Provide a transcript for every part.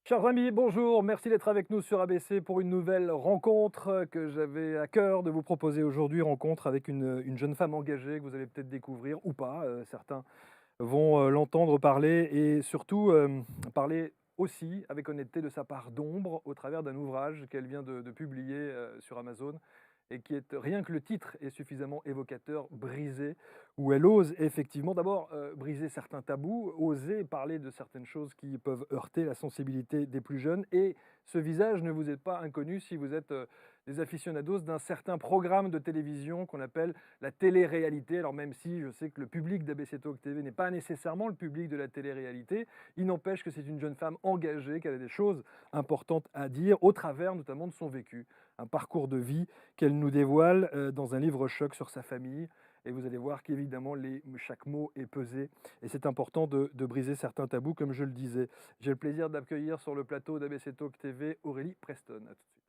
Chers amis, bonjour, merci d'être avec nous sur ABC pour une nouvelle rencontre que j'avais à cœur de vous proposer aujourd'hui. Rencontre avec une jeune femme engagée que vous allez peut-être découvrir ou pas. Certains vont l'entendre parler et surtout parler aussi avec honnêteté de sa part d'ombre au travers d'un ouvrage qu'elle vient de publier sur Amazon et qui est rien que le titre est suffisamment évocateur, Brisé, où elle ose effectivement d'abord briser certains tabous, oser parler de certaines choses qui peuvent heurter la sensibilité des plus jeunes. Et ce visage ne vous est pas inconnu si vous êtes des aficionados d'un certain programme de télévision qu'on appelle la télé-réalité. Alors même si je sais que le public d'ABC Talk TV n'est pas nécessairement le public de la télé-réalité, il n'empêche que c'est une jeune femme engagée, qu'elle a des choses importantes à dire, au travers notamment de son vécu, un parcours de vie qu'elle nous dévoile dans un livre choc sur sa famille. Et vous allez voir qu'évidemment, chaque mot est pesé. Et c'est important de briser certains tabous, comme je le disais. J'ai le plaisir d'accueillir sur le plateau d'ABC Talk TV Aurélie Preston. À tout de suite.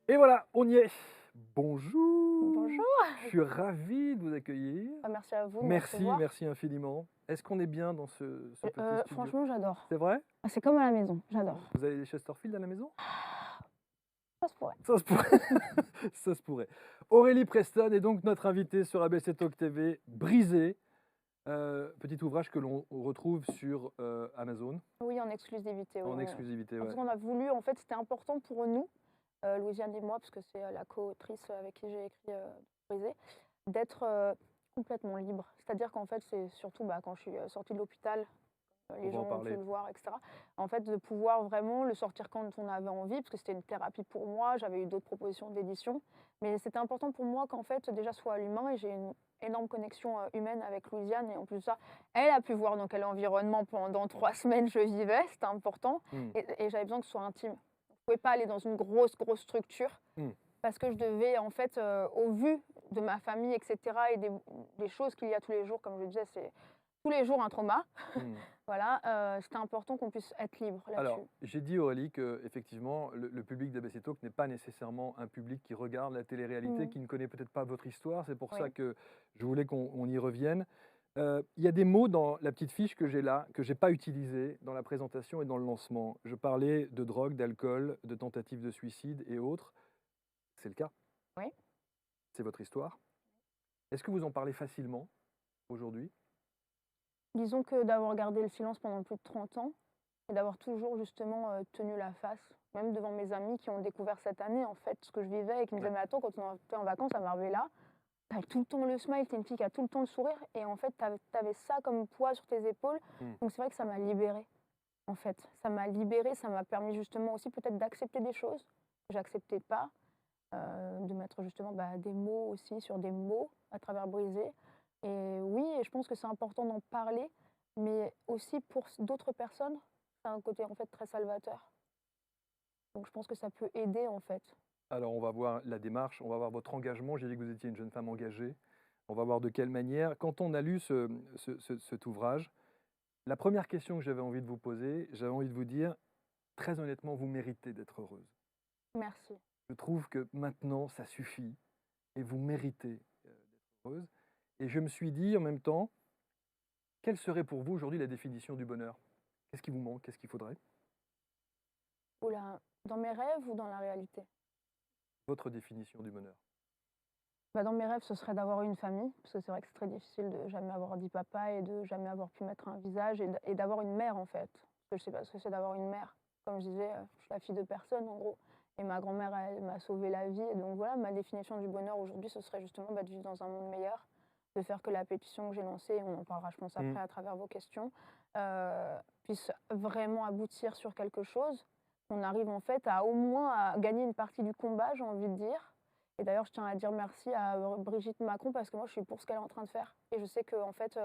Et voilà, on y est. Bonjour. Bonjour. Je suis ravi de vous accueillir. Merci à vous de me Merci, recevoir. merci infiniment. Est-ce qu'on est bien dans ce petit studio? Franchement, j'adore. C'est vrai? Ah, c'est comme à la maison, j'adore. Vous avez des Chesterfield à la maison? Ça se pourrait. Ça se pourrait. Ça se pourrait. Aurélie Preston est donc notre invitée sur ABC Talk TV, Brisé, petit ouvrage que l'on retrouve sur Amazon Oui, en exclusivité, oui, en exclusivité. parce Ouais. qu'on a voulu, en fait, c'était important pour nous, Louisiane et moi, parce que c'est la co-autrice avec qui j'ai écrit Brisé, d'être complètement libre. C'est-à-dire qu'en fait, c'est surtout quand je suis sortie de l'hôpital, On les va en gens ont pu parler. le voir, etc. En fait, de pouvoir vraiment le sortir quand on avait envie, parce que c'était une thérapie pour moi. J'avais eu d'autres propositions d'édition, mais c'était important pour moi qu'en fait, déjà, soit l'humain, et j'ai une énorme connexion humaine avec Louisiane, et en plus de ça, elle a pu voir dans quel environnement pendant 3 semaines je vivais, c'était important, Hmm, et j'avais besoin que ce soit intime. Je ne pouvais pas aller dans une grosse structure, hmm. parce que je devais, en fait, au vu de ma famille, etc., et des choses qu'il y a tous les jours, comme je disais, c'est tous les jours un trauma. Hmm. Voilà, c'était important qu'on puisse être libre là-dessus. Alors, j'ai dit Aurélie que effectivement, le public d'ABC Talk n'est pas nécessairement un public qui regarde la télé-réalité, Mmh. qui ne connaît peut-être pas votre histoire. C'est pour ça Oui. que je voulais qu'on y revienne. Il y a des mots dans la petite fiche que j'ai là, que j'ai pas utilisés dans la présentation et dans le lancement. Je parlais de drogue, d'alcool, de tentatives de suicide et autres. C'est le cas, Oui. c'est votre histoire. Est-ce que vous en parlez facilement aujourd'hui? Disons que d'avoir gardé le silence pendant plus de 30 ans et d'avoir toujours justement, tenu la face, même devant mes amis qui ont découvert cette année, en fait, ce que je vivais et qui me disaient: Ouais. «Mais attends, quand on était en vacances à Marbella, tu tout le temps le smile, tu une fille qui a tout le temps le sourire», et en fait, tu avais ça comme poids sur tes épaules. Hmm. Donc c'est vrai que ça m'a libérée, en fait. Ça m'a libérée, ça m'a permis justement aussi peut-être d'accepter des choses que j'acceptais pas, de mettre justement, des mots aussi sur des mots à travers Brisé. Et oui, et je pense que c'est important d'en parler, mais aussi pour d'autres personnes, c'est un côté en fait très salvateur. Donc je pense que ça peut aider en fait. Alors, on va voir la démarche, on va voir votre engagement. J'ai dit que vous étiez une jeune femme engagée. On va voir de quelle manière. Quand on a lu cet ouvrage, la première question que j'avais envie de vous poser, j'avais envie de vous dire, très honnêtement, vous méritez d'être heureuse. Merci. Je trouve que maintenant, ça suffit et vous méritez d'être heureuse. Et je me suis dit en même temps, quelle serait pour vous aujourd'hui la définition du bonheur? Qu'est-ce qui vous manque? Qu'est-ce qu'il faudrait? Oula, dans mes rêves ou dans la réalité? Votre définition du bonheur. Dans mes rêves, ce serait d'avoir une famille, parce que c'est vrai que c'est très difficile de jamais avoir dit papa et de jamais avoir pu mettre un visage, et d'avoir une mère en fait. Parce que je sais pas ce que c'est d'avoir une mère. Comme je disais, je suis la fille de personne en gros. Et ma grand-mère, elle m'a sauvé la vie. Et donc voilà, ma définition du bonheur aujourd'hui, ce serait justement de vivre dans un monde meilleur, de faire que la pétition que j'ai lancée, et on en parlera je pense Mm. après à travers vos questions, puisse vraiment aboutir sur quelque chose. On arrive en fait à au moins à gagner une partie du combat, j'ai envie de dire. Et d'ailleurs, je tiens à dire merci à Brigitte Macron, parce que moi, je suis pour ce qu'elle est en train de faire. Et je sais qu'en fait,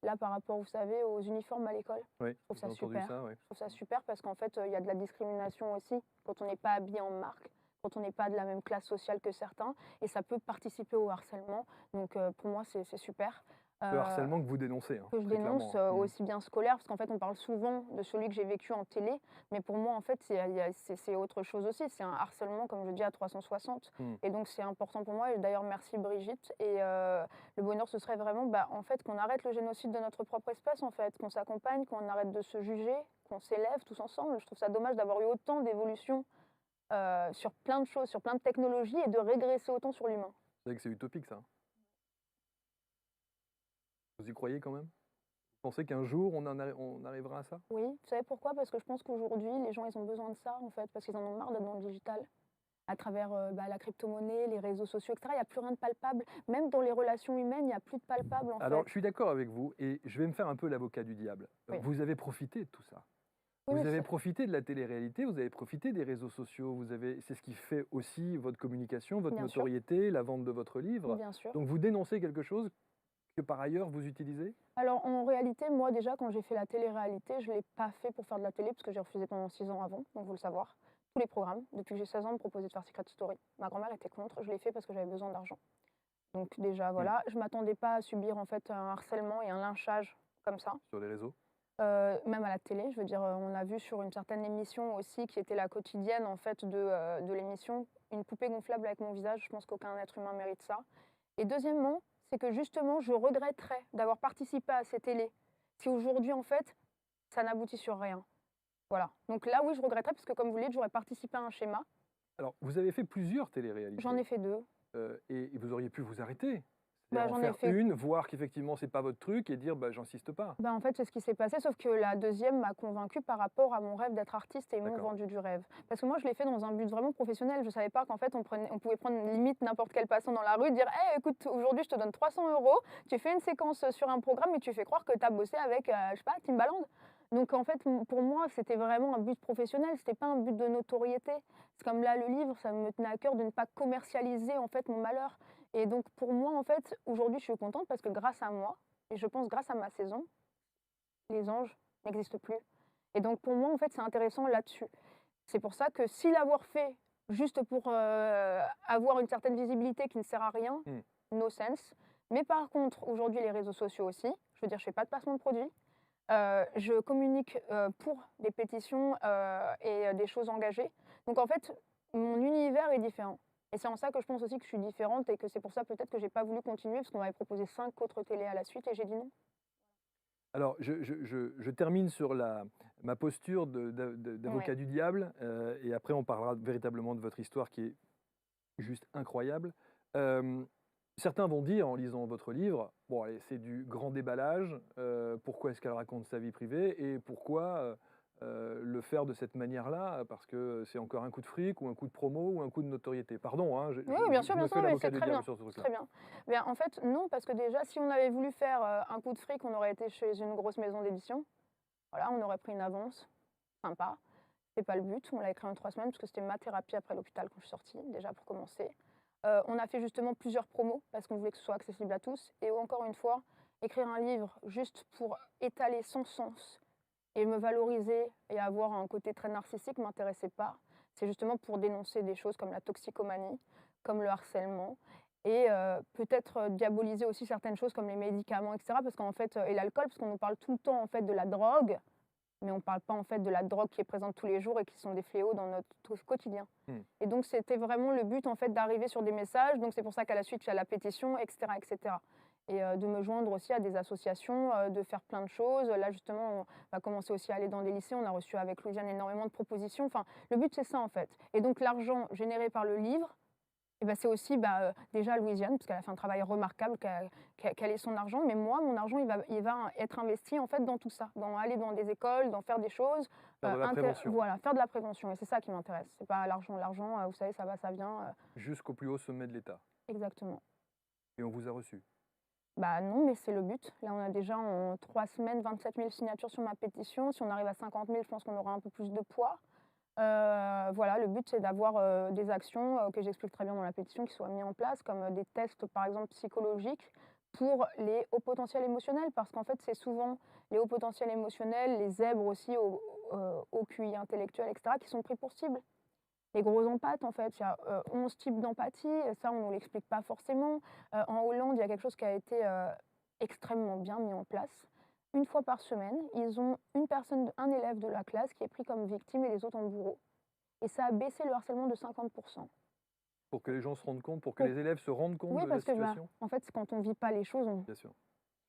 là, par rapport, vous savez, aux uniformes à l'école, Oui, je trouve j'ai ça entendu super. ça, oui. Je trouve ça super parce qu'en fait, il y a de la discrimination aussi quand on n'est pas habillé en marque, quand on n'est pas de la même classe sociale que certains. Et ça peut participer au harcèlement. Donc, pour moi, c'est super. Le harcèlement que vous dénoncez, hein, que je très dénonce, clairement. Mmh. aussi bien scolaire, parce qu'en fait, on parle souvent de celui que j'ai vécu en télé, mais pour moi, en fait, c'est autre chose aussi. C'est un harcèlement, comme je dis, à 360 Mmh. et donc c'est important pour moi et d'ailleurs merci Brigitte et le bonheur, ce serait vraiment, bah, en fait, qu'on arrête le génocide de notre propre espèce, en fait, qu'on s'accompagne, qu'on arrête de se juger, qu'on s'élève tous ensemble. Je trouve ça dommage d'avoir eu autant d'évolution, sur plein de choses, sur plein de technologies et de régresser autant sur l'humain. C'est vrai que c'est utopique ça, hein. Vous y croyez quand même? Vous pensez qu'un jour on arrivera à ça? Oui, vous savez pourquoi? Parce que je pense qu'aujourd'hui, les gens, ils ont besoin de ça, en fait, parce qu'ils en ont marre d'être dans le digital. À travers, bah, la crypto-monnaie, les réseaux sociaux et cetera, il y a plus rien de palpable. Même dans les relations humaines, il y a plus de palpable, en Alors, fait. je suis d'accord avec vous et je vais me faire un peu l'avocat du diable. Oui. Vous avez profité de tout ça. Oui, Vous mais avez c'est profité de la télé-réalité, vous avez profité des réseaux sociaux, c'est ce qui fait aussi votre communication, votre bien sûr, notoriété, la vente de votre livre. bien sûr. Donc vous dénoncez quelque chose que par ailleurs vous utilisez? Alors, en réalité, moi, déjà, quand j'ai fait la télé-réalité, je ne l'ai pas fait pour faire de la télé, parce que j'ai refusé pendant 6 ans avant, donc faut le savoir. Tous les programmes, depuis que j'ai 16 ans, me proposaient de faire Secret Story. Ma grand-mère était contre, je l'ai fait parce que j'avais besoin d'argent. Donc déjà, Mmh. voilà, je m'attendais pas à subir, en fait, un harcèlement et un lynchage comme ça. Sur les réseaux? Même à la télé, je veux dire, on a vu sur une certaine émission aussi qui était la quotidienne en fait de l'émission, une poupée gonflable avec mon visage. Je pense qu'aucun être humain mérite ça. Et deuxièmement, c'est que justement, je regretterais d'avoir participé à ces télés si aujourd'hui, en fait, ça n'aboutit sur rien. Voilà. Donc là, oui, je regretterais parce que comme vous le dites, j'aurais participé à un schéma. Alors, vous avez fait plusieurs J'en ai télé-réalités, fait 2. et vous auriez pu vous arrêter. Bah, C'est-à-dire en j'en ai faire fait une, voir qu'effectivement c'est pas votre truc et dire: «Bah, j'insiste pas». Bah, en fait, c'est ce qui s'est passé, sauf que la deuxième m'a convaincue par rapport à mon rêve d'être artiste et ils m'ont D'accord. vendu du rêve. Parce que moi, je l'ai fait dans un but vraiment professionnel. Je savais pas qu'en fait, on pouvait prendre limite n'importe quel passant dans la rue, dire: «Hey, écoute, aujourd'hui, je te donne 300 euros, tu fais une séquence sur un programme et tu fais croire que tu as bossé avec, je sais pas, Timbaland». Donc en fait, pour moi, c'était vraiment un but professionnel, c'était pas un but de notoriété. C'est comme là, le livre, ça me tenait à cœur de ne pas commercialiser en fait mon malheur. Et donc pour moi, en fait, aujourd'hui, je suis contente parce que grâce à moi, et je pense grâce à ma saison, les anges n'existent plus. Et donc pour moi, en fait, c'est intéressant là-dessus. C'est pour ça que si l'avoir fait juste pour avoir une certaine visibilité qui ne sert à rien, Mmh. no sense. Mais par contre, aujourd'hui, les réseaux sociaux aussi, je veux dire, je fais pas de placement de produits. Je communique pour des pétitions et des choses engagées. Donc en fait, mon univers est différent. Et c'est en ça que je pense aussi que je suis différente et que c'est pour ça peut-être que j'ai pas voulu continuer parce qu'on m'avait proposé 5 autres télés à la suite et j'ai dit non. Alors, je termine sur ma posture Ouais. d'avocat du diable, et après on parlera véritablement de votre histoire qui est juste incroyable. Hem, Certains vont dire en lisant votre livre: «Bon allez, c'est du grand déballage, pourquoi est-ce qu'elle raconte sa vie privée et pourquoi, le faire de cette manière-là? Parce que c'est encore un coup de fric ou un coup de promo ou un coup de notoriété». Pardon, hein, Oui, je bien me sûr, fais mais l'avocat c'est du très diable bien, sur ce c'est truc-là. très bien. Bien, en fait, non, parce que déjà, si on avait voulu faire un coup de fric, on aurait été chez une grosse maison d'édition. Voilà, on aurait pris une avance, sympa. C'est pas le but. On l'a écrit en 3 semaines parce que c'était ma thérapie après l'hôpital quand je suis sortie, déjà pour commencer. On a fait justement plusieurs promos parce qu'on voulait que ce soit accessible à tous. Et encore une fois, écrire un livre juste pour étaler son sens et me valoriser et avoir un côté très narcissique ne m'intéressait pas. C'est justement pour dénoncer des choses comme la toxicomanie, comme le harcèlement et peut-être diaboliser aussi certaines choses comme les médicaments, etc. Parce qu'en fait, et l'alcool, parce qu'on nous parle tout le temps en fait de la drogue, mais on ne parle pas en fait de la drogue qui est présente tous les jours et qui sont des fléaux dans notre quotidien. Mmh. Et donc c'était vraiment le but en fait d'arriver sur des messages. Donc c'est pour ça qu'à la suite il y a la pétition, etc., etc. Et de me joindre aussi à des associations, de faire plein de choses. Là justement, on va commencer aussi à aller dans des lycées. On a reçu avec Louisiane énormément de propositions. Enfin, le but c'est ça en fait. Et donc l'argent généré par le livre, et bah, c'est aussi déjà Louisiane, parce qu'elle a fait un travail remarquable, qu'elle ait son argent. Mais moi, mon argent, il va être investi en fait dans tout ça, dans aller dans des écoles, dans faire des choses, Faire de la prévention, voilà, faire de la prévention. Et c'est ça qui m'intéresse. C'est pas l'argent, l'argent, vous savez, ça va, ça vient. jusqu'au plus haut sommet de l'État Exactement. et on vous a reçu. Bah non, mais c'est le but. Là, on a déjà en 3 semaines 27 000 signatures sur ma pétition. Si on arrive à 50 000, je pense qu'on aura un peu plus de poids. Voilà, le but, c'est d'avoir des actions que j'explique très bien dans la pétition qui soient mises en place, comme des tests, par exemple, psychologiques pour les hauts potentiels émotionnels. Parce qu'en fait, c'est souvent les hauts potentiels émotionnels, les zèbres aussi au QI intellectuel, etc., qui sont pris pour cible. Les gros empathes, en fait, il y a 11 types d'empathie, et ça, on ne nous l'explique pas forcément. En Hollande, il y a quelque chose qui a été extrêmement bien mis en place. Une fois par semaine, ils ont un élève de la classe qui est pris comme victime et les autres en bourreau. Et ça a baissé le harcèlement de 50%. Pour que les gens se rendent compte, pour que Pour- les élèves se rendent compte Oui, de la parce que situation? en fait, quand on vit pas les choses, Bien sûr.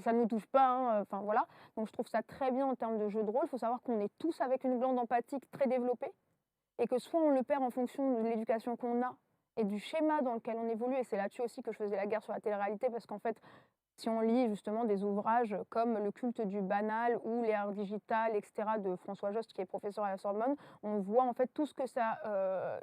ça nous touche pas, hein, enfin voilà. Donc je trouve ça très bien en termes de jeu de rôle. Il faut savoir qu'on est tous avec une glande empathique très développée et que soit on le perd en fonction de l'éducation qu'on a et du schéma dans lequel on évolue. Et c'est là-dessus aussi que je faisais la guerre sur la télé-réalité parce qu'en fait, si on lit justement des ouvrages comme Le culte du banal ou L'ère digitale, etc., de François Jost, qui est professeur à la Sorbonne, on voit en fait tout ce que ça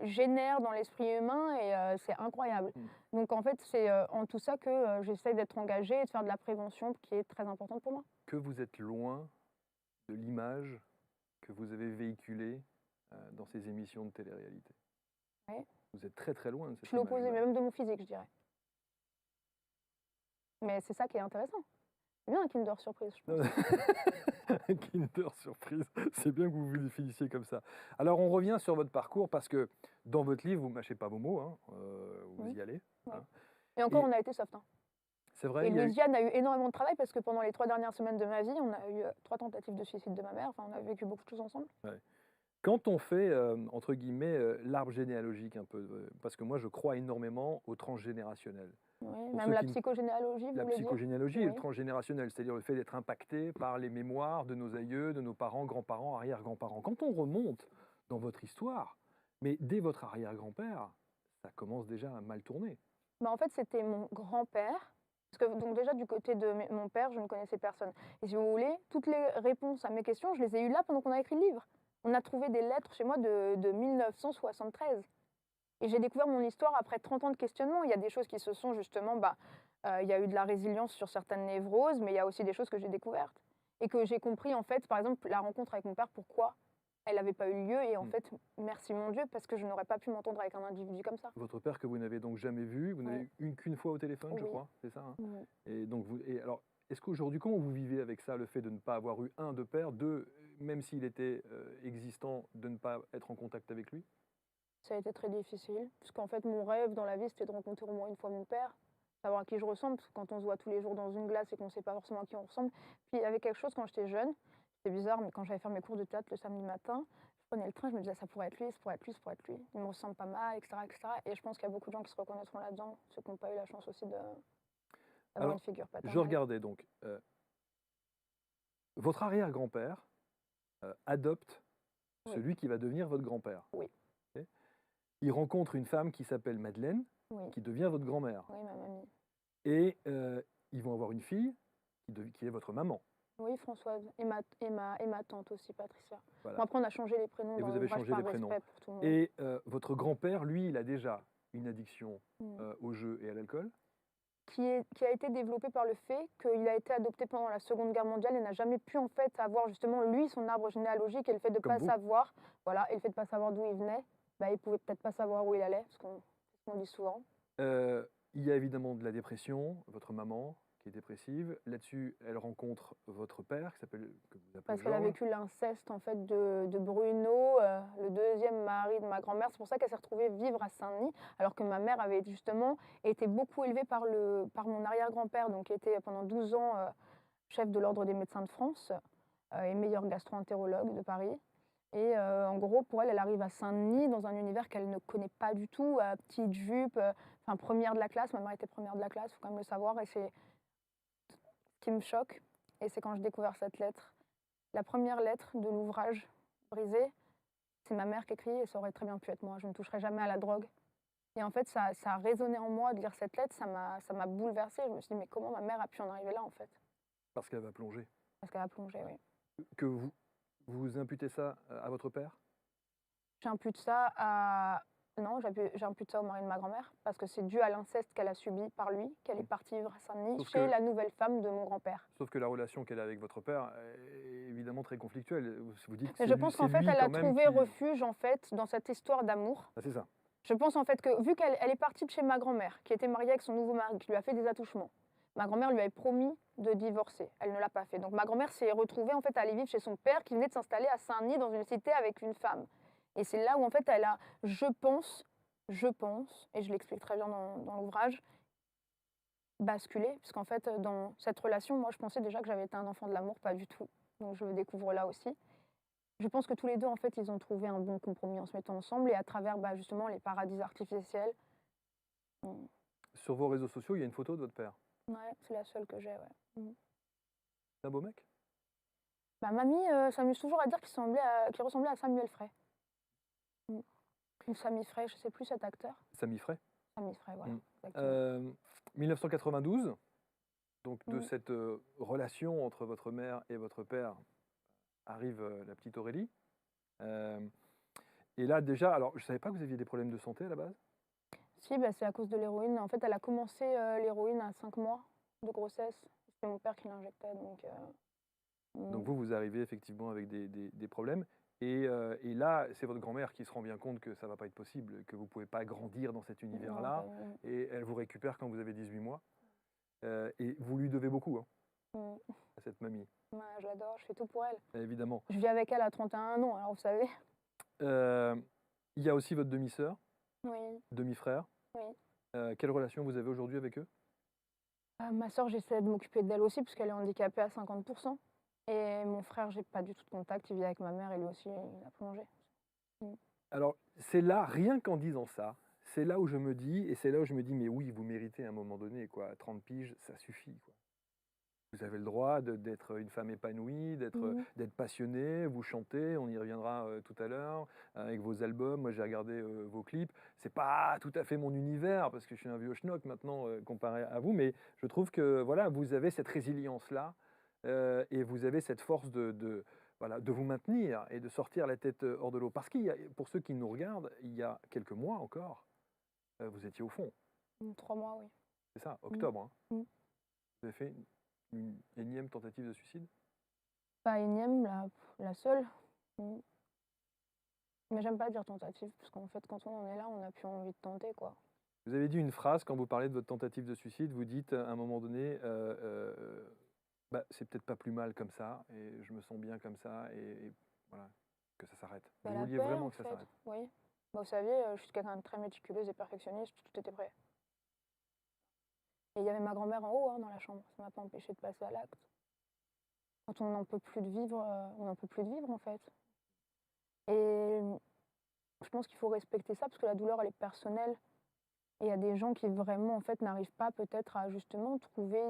génère dans l'esprit humain et c'est incroyable. Donc en fait, c'est en tout ça que j'essaye d'être engagée et de faire de la prévention qui est très importante pour moi. Que vous êtes loin de l'image que vous avez véhiculée dans ces émissions de télé-réalité. Ouais. Vous êtes très très loin de Je cette suis l'opposé image-là. même de mon physique, je dirais. Mais c'est ça qui est intéressant. C'est bien un Kinder Surprise, je pense. Kinder Surprise, c'est bien que vous vous définissiez comme ça. Alors on revient sur votre parcours parce que dans votre livre, vous ne mâchez pas vos mots, hein, vous Oui. y allez. Ouais. Hein. Et encore, Et- on a été soft. Hein. C'est vrai, Et il y a eu- Louisiane a eu énormément de travail parce que pendant les 3 dernières semaines de ma vie, on a eu 3 tentatives de suicide de ma mère. Enfin, on a vécu beaucoup de choses ensemble. Quand on fait, entre guillemets, l'arbre généalogique un peu, parce que moi je crois énormément au transgénérationnel. Oui, Pour même ceux la qui ne- psychogénéalogie, vous La voulez dire? psychogénéalogie et le Oui. transgénérationnel, c'est-à-dire le fait d'être impacté par les mémoires de nos aïeux, de nos parents, grands-parents, arrière-grands-parents. Quand on remonte dans votre histoire, mais dès votre arrière-grand-père, ça commence déjà à mal tourner. Bah, en fait, c'était mon grand-père. Parce que donc déjà, du côté de mon père, je ne connaissais personne. Et si vous voulez, toutes les réponses à mes questions, je les ai eues là pendant qu'on a écrit le livre. On a trouvé des lettres chez moi de 1973. Et j'ai découvert mon histoire après 30 ans de questionnement. Il y a des choses qui se sont justement, il y a eu de la résilience sur certaines névroses, mais il y a aussi des choses que j'ai découvertes. Et que j'ai compris, en fait, par exemple, la rencontre avec mon père, pourquoi elle n'avait pas eu lieu. Et en fait, merci mon Dieu, parce que je n'aurais pas pu m'entendre avec un individu comme ça. Votre père que vous n'avez donc jamais vu, vous n'avez eu qu'une fois au téléphone, je Oui. crois, c'est ça, hein? Oui. Et donc et alors, est-ce qu'aujourd'hui, comment vous vivez avec ça, le fait de ne pas avoir eu un de père, deux, même s'il était existant, de ne pas être en contact avec lui? Ça a été très difficile, parce qu'en fait, mon rêve dans la vie, c'était de rencontrer au moins une fois mon père, savoir à qui je ressemble, parce que quand on se voit tous les jours dans une glace et qu'on ne sait pas forcément à qui on ressemble. Puis il y avait quelque chose quand j'étais jeune, c'était bizarre, mais quand j'allais faire mes cours de théâtre le samedi matin, je prenais le train, je me disais ça pourrait être lui, ça pourrait être lui, ça pourrait être lui. Il me ressemble pas mal, etc., etc. Et je pense qu'il y a beaucoup de gens qui se reconnaîtront là-dedans, ceux qui n'ont pas eu la chance aussi d'avoir Alors, une figure paternelle. je regardais donc, votre arrière-grand-père adopte Oui. celui qui va devenir votre grand-père. Oui. Ok. Il rencontre une femme qui s'appelle Madeleine, Oui, qui devient votre grand-mère. oui, ma mamie. Et ils vont avoir une fille qui est votre maman. Oui, Françoise, et ma tante aussi, Patricia. Voilà. Bon, après, on a changé les prénoms Et dans vous avez l'ouvrage changé par les prénoms. respect pour tout le monde. Et votre grand-père, lui, il a déjà une addiction au jeu et à l'alcool. Qui a été développé par le fait qu'il a été adopté pendant la Seconde Guerre mondiale et n'a jamais pu en fait avoir justement lui son arbre généalogique et le fait de Comme pas vous. savoir, voilà, et le fait de pas savoir d'où il venait, il pouvait peut-être pas savoir où il allait, c'est ce qu'on dit souvent. Il y a évidemment de la dépression, votre maman qui est dépressive. Là-dessus, elle rencontre votre père, que vous appelez Parce qu'elle a Georges. vécu l'inceste en fait de Bruno, le deuxième mari de ma grand-mère. C'est pour ça qu'elle s'est retrouvée vivre à Saint-Denis, alors que ma mère avait justement été beaucoup élevée par mon arrière-grand-père, donc qui était pendant 12 ans chef de l'Ordre des médecins de France et meilleur gastro-entérologue de Paris. Et en gros, pour elle, elle arrive à Saint-Denis dans un univers qu'elle ne connaît pas du tout, petite jupe, enfin première de la classe. Ma mère était première de la classe, il faut quand même le savoir, et c'est ce qui me choque. Et c'est quand j'ai découvert cette lettre. La première lettre de l'ouvrage brisé, c'est ma mère qui écrit et ça aurait très bien pu être moi. Je ne toucherai jamais à la drogue. Et en fait, ça a résonné en moi de lire cette lettre, ça m'a bouleversée. Je me suis dit, mais comment ma mère a pu en arriver là, en fait? Parce qu'elle va plonger. Parce qu'elle a plongé, oui. Que vous imputez ça à votre père? J'impute ça à... Non, j'impute ça au mari de ma grand-mère, parce que c'est dû à l'inceste qu'elle a subi par lui, qu'elle est partie vivre à Saint-Denis Sauf chez que- la nouvelle femme de mon grand-père. Sauf que la relation qu'elle a avec votre père est évidemment très conflictuelle. Vous dites que Mais c'est je lui- pense c'est qu'en fait, lui elle a quand même trouvé qui- refuge, en fait, dans cette histoire d'amour. Ah, c'est ça. Je pense en fait que, vu qu'elle est partie de chez ma grand-mère, qui était mariée avec son nouveau mari, qui lui a fait des attouchements, ma grand-mère lui avait promis de divorcer. Elle ne l'a pas fait. Donc ma grand-mère s'est retrouvée en fait à aller vivre chez son père, qui venait de s'installer à Saint-Denis dans une cité avec une femme. Et c'est là où en fait elle a, je pense, et je l'explique très bien dans l'ouvrage, basculé, puisqu'en fait, dans cette relation, moi, je pensais déjà que j'avais été un enfant de l'amour, pas du tout. Donc je le découvre là aussi. Je pense que tous les 2 en fait, ils ont trouvé un bon compromis en se mettant ensemble et à travers, bah, justement les paradis artificiels. Mmh, Sur vos réseaux sociaux, il y a une photo de votre père. ouais, c'est la seule que j'ai, ouais. Mmh. C'est un beau mec? Ma mamie, s'amuse toujours à dire qu'il ressemblait à Samuel Frey. Mmh. Ou Sami Frey, je sais plus cet acteur. Samy Frey? Sami Frey, voilà, Mmh. exactement. 1992, donc de Mmh. cette, relation entre votre mère et votre père arrive, la petite Aurélie. Hem et là déjà alors je savais pas que vous aviez des problèmes de santé à la base? Si, bah, c'est à cause de l'héroïne. En fait, elle a commencé, l'héroïne à 5 mois de grossesse. C'était mon père qui l'injectait donc Donc mmh, vous, vous arrivez effectivement avec des problèmes et là, c'est votre grand-mère qui se rend bien compte que ça va pas être possible, que vous pouvez pas grandir dans cet non, pas univers-là et elle vous récupère quand vous avez 18 mois, et vous lui devez beaucoup, hein, mmh, à cette mamie, ouais, je l'adore, je fais tout pour elle. évidemment. Je vis avec elle à 31 ans, alors vous savez? Hem, il y a aussi votre demi-sœur, Oui, demi-frère. oui. Quelle relation vous avez aujourd'hui avec eux? Ma sœur, j'essaie de m'occuper d'elle aussi parce qu'elle est handicapée à 50 et mon frère, j'ai pas du tout de contact, il vit avec ma mère et lui aussi, il a plongé. Mmh. Alors, c'est là, rien qu'en disant ça, c'est là où je me dis et c'est là où je me dis: «Mais oui, vous méritez à un moment donné, quoi. 30 piges, ça suffit, quoi. Vous avez le droit d'être une femme épanouie, Mmh. d'être passionnée, vous chantez, on y reviendra, tout à l'heure, avec vos albums. Moi, j'ai regardé, vos clips. C'est pas tout à fait mon univers parce que je suis un vieux schnock maintenant, comparé à vous, mais je trouve que, voilà, vous avez cette résilience-là, et vous avez cette force voilà, de vous maintenir et de sortir la tête, hors de l'eau. Parce qu'il y a pour ceux qui nous regardent, il y a quelques mois encore, vous étiez au fond. 3 mois, oui. C'est ça, Mmh. octobre, hein? Mmh. Vous avez fait une énième tentative de suicide? Pas énième, la seule. Mmh. Mais j'aime pas dire tentative parce qu'en fait, quand on en est là, on n'a plus envie de tenter, quoi. Vous avez dit une phrase quand vous parlez de votre tentative de suicide, vous dites à un moment donné, «Bah, c'est peut-être pas plus mal comme ça et je me sens bien comme ça et voilà, que ça s'arrête». Bah, Vous la vouliez paix, vraiment en que ça fait, s'arrête? oui. Bah, vous savez, je suis quelqu'un de très méticuleuse et perfectionniste, tout était prêt. Et il y avait ma grand-mère en haut, hein, dans la chambre, ça m'a pas empêché de passer à l'acte. Quand on n'en peut plus de vivre, on n'en peut plus de vivre, en fait. Et je pense qu'il faut respecter ça parce que la douleur, elle est personnelle. Et il y a des gens qui vraiment, en fait, n'arrivent pas peut-être à justement trouver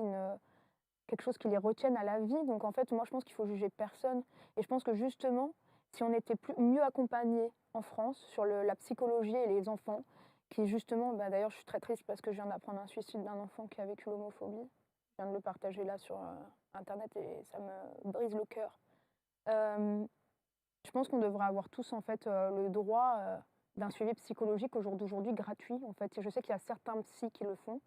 quelque chose qui les retienne à la vie. Donc, en fait, moi, je pense qu'il faut juger personne. Et je pense que justement, si on était mieux accompagnés en France sur la psychologie et les enfants, qui justement, bah, d'ailleurs, je suis très triste parce que je viens d'apprendre un suicide d'un enfant qui a vécu l'homophobie. Je viens de le partager là sur Internet et ça me brise le cœur. Euh, je pense qu'on devrait avoir tous en fait le droit d'un suivi psychologique au jour d'aujourd'hui gratuit. En fait, et je sais qu'il y a certains psys qui le font,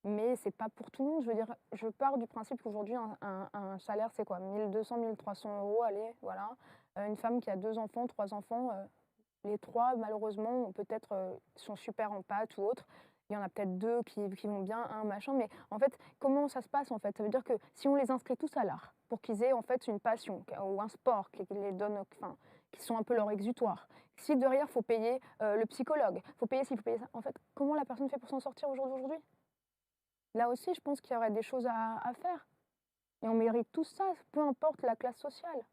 mais c'est pas pour tout le monde. Je veux dire, je pars du principe qu'aujourd'hui un salaire c'est quoi, 1200, 1300 euros, allez, voilà. Une femme qui a 2 enfants, 3 enfants, les trois malheureusement peut-être sont super en pâte ou autre. Il y en a peut-être deux qui vont bien, un machin, mais en fait, comment ça se passe en fait? Ça veut dire que si on les inscrit tous à l'art, pour qu'ils aient en fait une passion ou un sport qui les donne, enfin, qui sont un peu leur exutoire. Si derrière, faut payer le psychologue, faut payer ci, faut payer ça. En fait, comment la personne fait pour s'en sortir au jour d'aujourd'hui? Là aussi, je pense qu'il y aurait des choses à faire. Et on mérite tout ça, peu importe la classe sociale.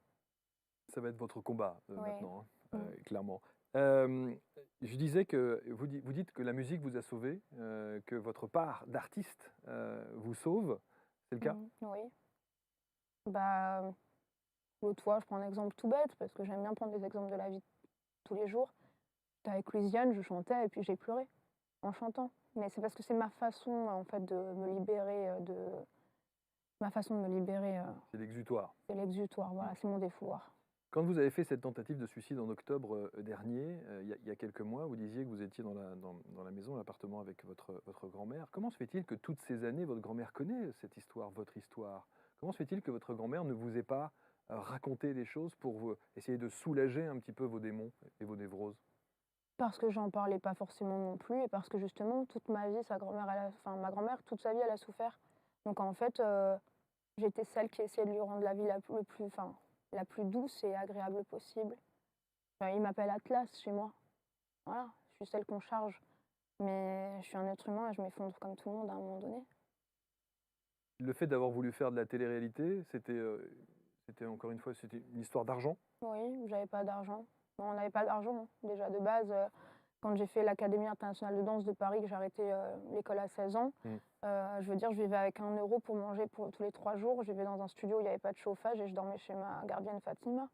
Ça va être votre combat, Oui. maintenant, hein, Mm. clairement. Hem, je disais que vous dites que la musique vous a sauvé, que votre part d'artiste, vous sauve. C'est le cas? Oui. Bah, l'autre fois, je prends un exemple tout bête, parce que j'aime bien prendre des exemples de la vie de tous les jours. J'étais avec Louisiane, je chantais et puis j'ai pleuré en chantant. Mais c'est parce que c'est ma façon, en fait, de me libérer, ma façon de me libérer, C'est l'exutoire. c'est l'exutoire, Mmh. voilà, c'est mon défouloir. Quand vous avez fait cette tentative de suicide en octobre, dernier, il y a quelques mois, vous disiez que vous étiez dans la maison, l'appartement avec votre grand-mère. Comment se fait-il que toutes ces années, votre grand-mère connaît cette histoire, votre histoire? Comment se fait-il que votre grand-mère ne vous ait pas, raconté des choses pour essayer de soulager un petit peu vos démons et vos névroses? Parce que j'en parlais pas forcément non plus et parce que justement, toute ma vie, enfin, ma grand-mère, toute sa vie, elle a souffert. Donc en fait, j'étais celle qui essayait de lui rendre la vie enfin, la plus douce et agréable possible. Enfin, il m'appelle Atlas chez moi. Voilà, je suis celle qu'on charge. Mais je suis un être humain et je m'effondre comme tout le monde à un moment donné. Le fait d'avoir voulu faire de la télé-réalité, c'était encore une fois, c'était une histoire d'argent? Oui, j'avais pas d'argent. Non, on n'avait pas d'argent, hein. Déjà de base, quand j'ai fait l'Académie internationale de danse de Paris, que j'ai arrêté, l'école à 16 ans, Mmh. je veux dire, je vivais avec 1 € pour manger pour tous les 3 jours. Je vivais dans un studio où il y avait pas de chauffage et je dormais chez ma gardienne Fatima,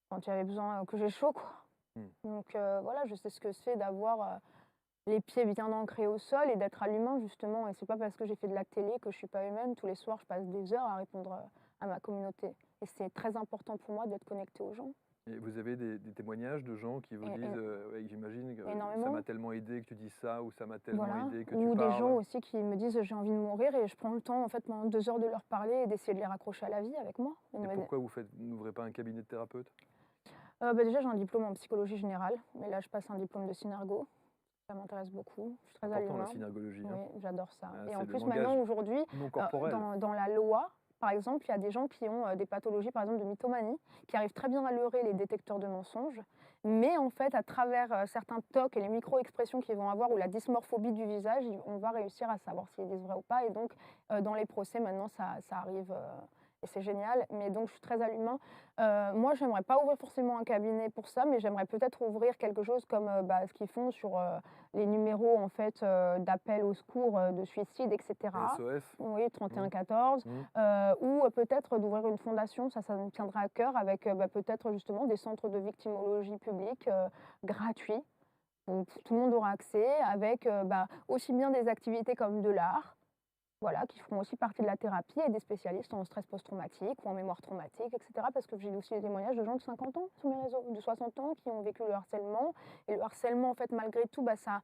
quand il y avait besoin, que j'ai chaud, quoi. Mmh. Donc voilà, je sais ce que c'est d'avoir, les pieds bien ancrés au sol et d'être à l'humain justement et c'est pas parce que j'ai fait de la télé que je suis pas humaine. Tous les soirs, je passe des heures à répondre, à ma communauté et c'est très important pour moi d'être connectée aux gens Et vous avez des témoignages de gens qui vous et disent, «Ouais, j'imagine que ça énormément, m'a tellement aidé que tu dises ça» ou «Ça m'a tellement voilà. aidé que tu Ou des gens parles». aussi qui me disent: «J'ai envie de mourir» et je prends le temps en fait pendant 2 heures de leur parler et d'essayer de les raccrocher à la vie avec moi. Et pourquoi vous n'ouvrez pas un cabinet de thérapeute? Bah, déjà j'ai un diplôme en psychologie générale, mais là je passe un diplôme de synergo. Ça m'intéresse beaucoup, je suis très à Important la l'humain. synergologie, Oui, hein. j'adore ça Ah, et c'est en le plus maintenant langage aujourd'hui, non corporel. dans la loi, par exemple, il y a des gens qui ont, des pathologies, par exemple de mythomanie, qui arrivent très bien à leurrer les détecteurs de mensonges. Mais en fait, à travers, certains TOC et les micro-expressions qu'ils vont avoir ou la dysmorphobie du visage, on va réussir à savoir s'ils disent vrai ou pas et donc, dans les procès maintenant ça arrive, et c'est génial. Mais donc je suis très à l'humain. Moi, j'aimerais pas ouvrir forcément un cabinet pour ça, mais j'aimerais peut-être ouvrir quelque chose comme, bah, ce qu'ils font sur, les numéros en fait, d'appel au secours, de suicide et cetera. SOS? Oui, Mmh. 3114, Mmh. ou peut-être d'ouvrir une fondation, ça me tiendra à cœur avec, bah, peut-être justement des centres de victimologie publique, gratuits, où tout le monde aura accès avec, bah, aussi bien des activités comme de l'art, voilà, qui feront aussi partie de la thérapie et des spécialistes en stress post-traumatique ou en mémoire traumatique et cetera. Parce que j'ai aussi des témoignages de gens de 50 ans sur mes réseaux, de 60 ans qui ont vécu le harcèlement et le harcèlement en fait malgré tout, bah, ça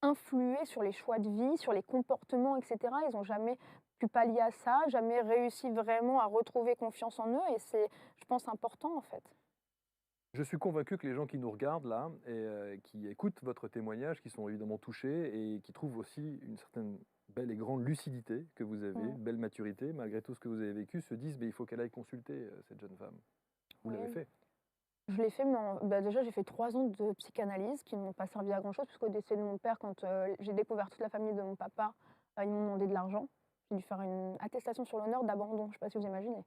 a influé sur les choix de vie, sur les comportements et cetera. Ils ont jamais pu pallier à ça, jamais réussi vraiment à retrouver confiance en eux et c'est, je pense, important en fait. Je suis convaincu que les gens qui nous regardent là et qui écoutent votre témoignage, qui sont évidemment touchés et qui trouvent aussi une certaine belle et grande lucidité que vous avez, Mmh. une belle maturité malgré tout ce que vous avez vécu, se disent: «Mais il faut qu'elle aille consulter, cette jeune femme». Vous l'avez Oui. fait? Je l'ai fait, mais bah, déjà, j'ai fait 3 ans de psychanalyse qui ne m'ont pas servi à grand-chose, puisqu'au décès de mon père, quand, j'ai découvert toute la famille de mon papa, ils m'ont demandé de l'argent. J'ai dû faire une attestation sur l'honneur d'abandon, je ne sais pas si vous imaginez.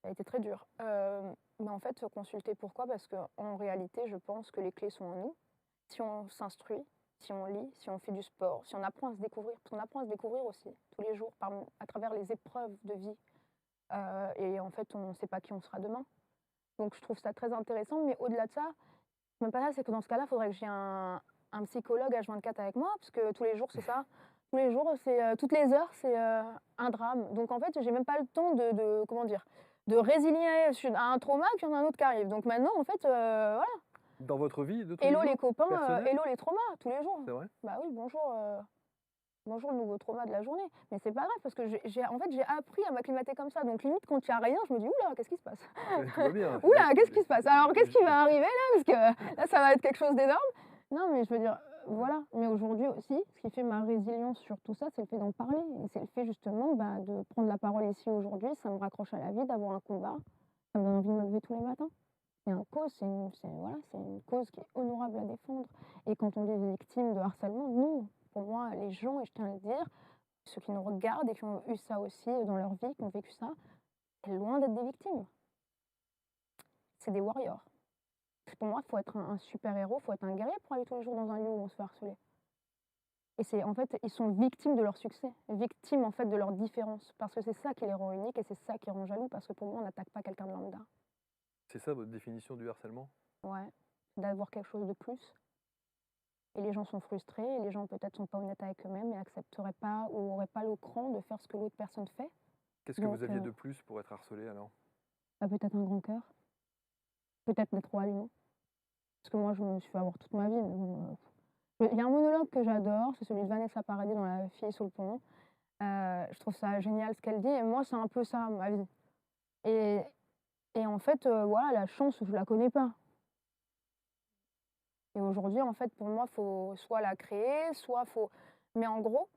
Ça a été très dur. Mais en fait, consulter pourquoi? Parce qu'en réalité, je pense que les clés sont en nous. Si on s'instruit, si on lit, si on fait du sport, si on apprend à se découvrir, parce qu'on apprend à se découvrir aussi tous les jours à travers les épreuves de vie, et en fait, on ne sait pas qui on sera demain. Donc je trouve ça très intéressant, mais au-delà de ça, même pas ça, c'est que dans ce cas-là, il faudrait que j'ai un psychologue H24 avec moi, parce que tous les jours, c'est ça. Tous les jours, c'est, toutes les heures, c'est, un drame. Donc en fait, j'ai même pas le temps de comment dire? De résilier à un trauma, puis il y en a un autre qui arrive. Donc maintenant, en fait, voilà, Dans votre vie de tous les hello les jours? copains, Personnelle? hello les traumas, tous les jours. C'est vrai? Bah oui, bonjour, bonjour le nouveau trauma de la journée. Mais c'est pas grave parce que en fait, j'ai appris à m'acclimater comme ça. Donc limite, quand il y a rien, je me dis: «Ouh là, qu'est-ce qui se passe? Tout va bien. Ouh là, qu'est-ce qui se passe? Alors qu'est-ce qui va arriver là? Parce que là, ça va être quelque chose d'énorme». Non, mais je veux dire, voilà. Mais aujourd'hui aussi, ce qui fait ma résilience sur tout ça, c'est le fait d'en parler et c'est le fait justement, bah, de prendre la parole ici aujourd'hui. Ça me raccroche à la vie, d'avoir un combat. Ça me donne envie de me lever tous les matins. C'est un cause, voilà, c'est une cause qui est honorable à défendre et quand on est victime de harcèlement, non. Pour moi, les gens, et je tiens à le dire, ceux qui nous regardent et qui ont eu ça aussi, dans leur vie, qui ont vécu ça, c'est loin d'être des victimes. C'est des warriors. Pour moi, il faut être un super-héros, il faut être un guerrier pour aller tous les jours dans un lieu où on se fait harceler. Et c'est en fait, ils sont victimes de leur succès, victimes en fait de leur différence, parce que c'est ça qui les rend uniques et c'est ça qui rend jaloux, parce que pour moi, on n'attaque pas quelqu'un de lambda. C'est ça votre définition du harcèlement? Ouais, d'avoir quelque chose de plus. Et les gens sont frustrés, et les gens peut-être sont pas honnêtes avec eux-mêmes et accepteraient pas ou auraient pas le cran de faire ce que l'autre personne fait. Qu'est-ce que Donc, vous aviez de plus pour être harcelé alors? bah, peut-être un grand cœur, peut-être d'être trop allumé. Parce que moi, je me suis fait avoir toute ma vie, mais bon, il y a un monologue que j'adore, c'est celui de Vanessa Paradis dans La fille sous le pont. Je trouve ça génial ce qu'elle dit et moi, c'est un peu ça, ma vie. Et et en fait, voilà, la chance, je la connais pas. Et aujourd'hui, en fait, pour moi, faut soit la créer, soit faut mais en gros,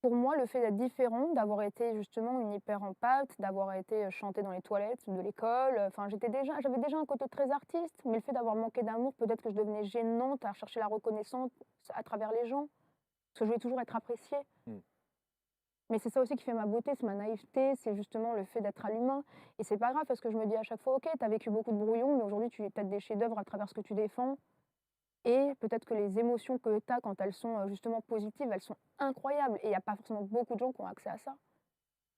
pour moi, le fait d'être différente, d'avoir été justement une hyper empathe, d'avoir été, chantée dans les toilettes de l'école, enfin, j'avais déjà un côté très artiste, mais le fait d'avoir manqué d'amour, peut-être que je devenais gênante à chercher la reconnaissance à travers les gens, parce que je voulais toujours être appréciée. Mmh. Mais c'est ça aussi qui fait ma beauté, c'est ma naïveté, c'est justement le fait d'être à l'humain. Et c'est pas grave parce que je me dis à chaque fois: «OK, tu as vécu beaucoup de brouillons, mais aujourd'hui tu es peut-être des chefs-d'œuvre à travers ce que tu défends et peut-être que les émotions que tu as quand elles sont, justement positives, elles sont incroyables» et il y a pas forcément beaucoup de gens qui ont accès à ça.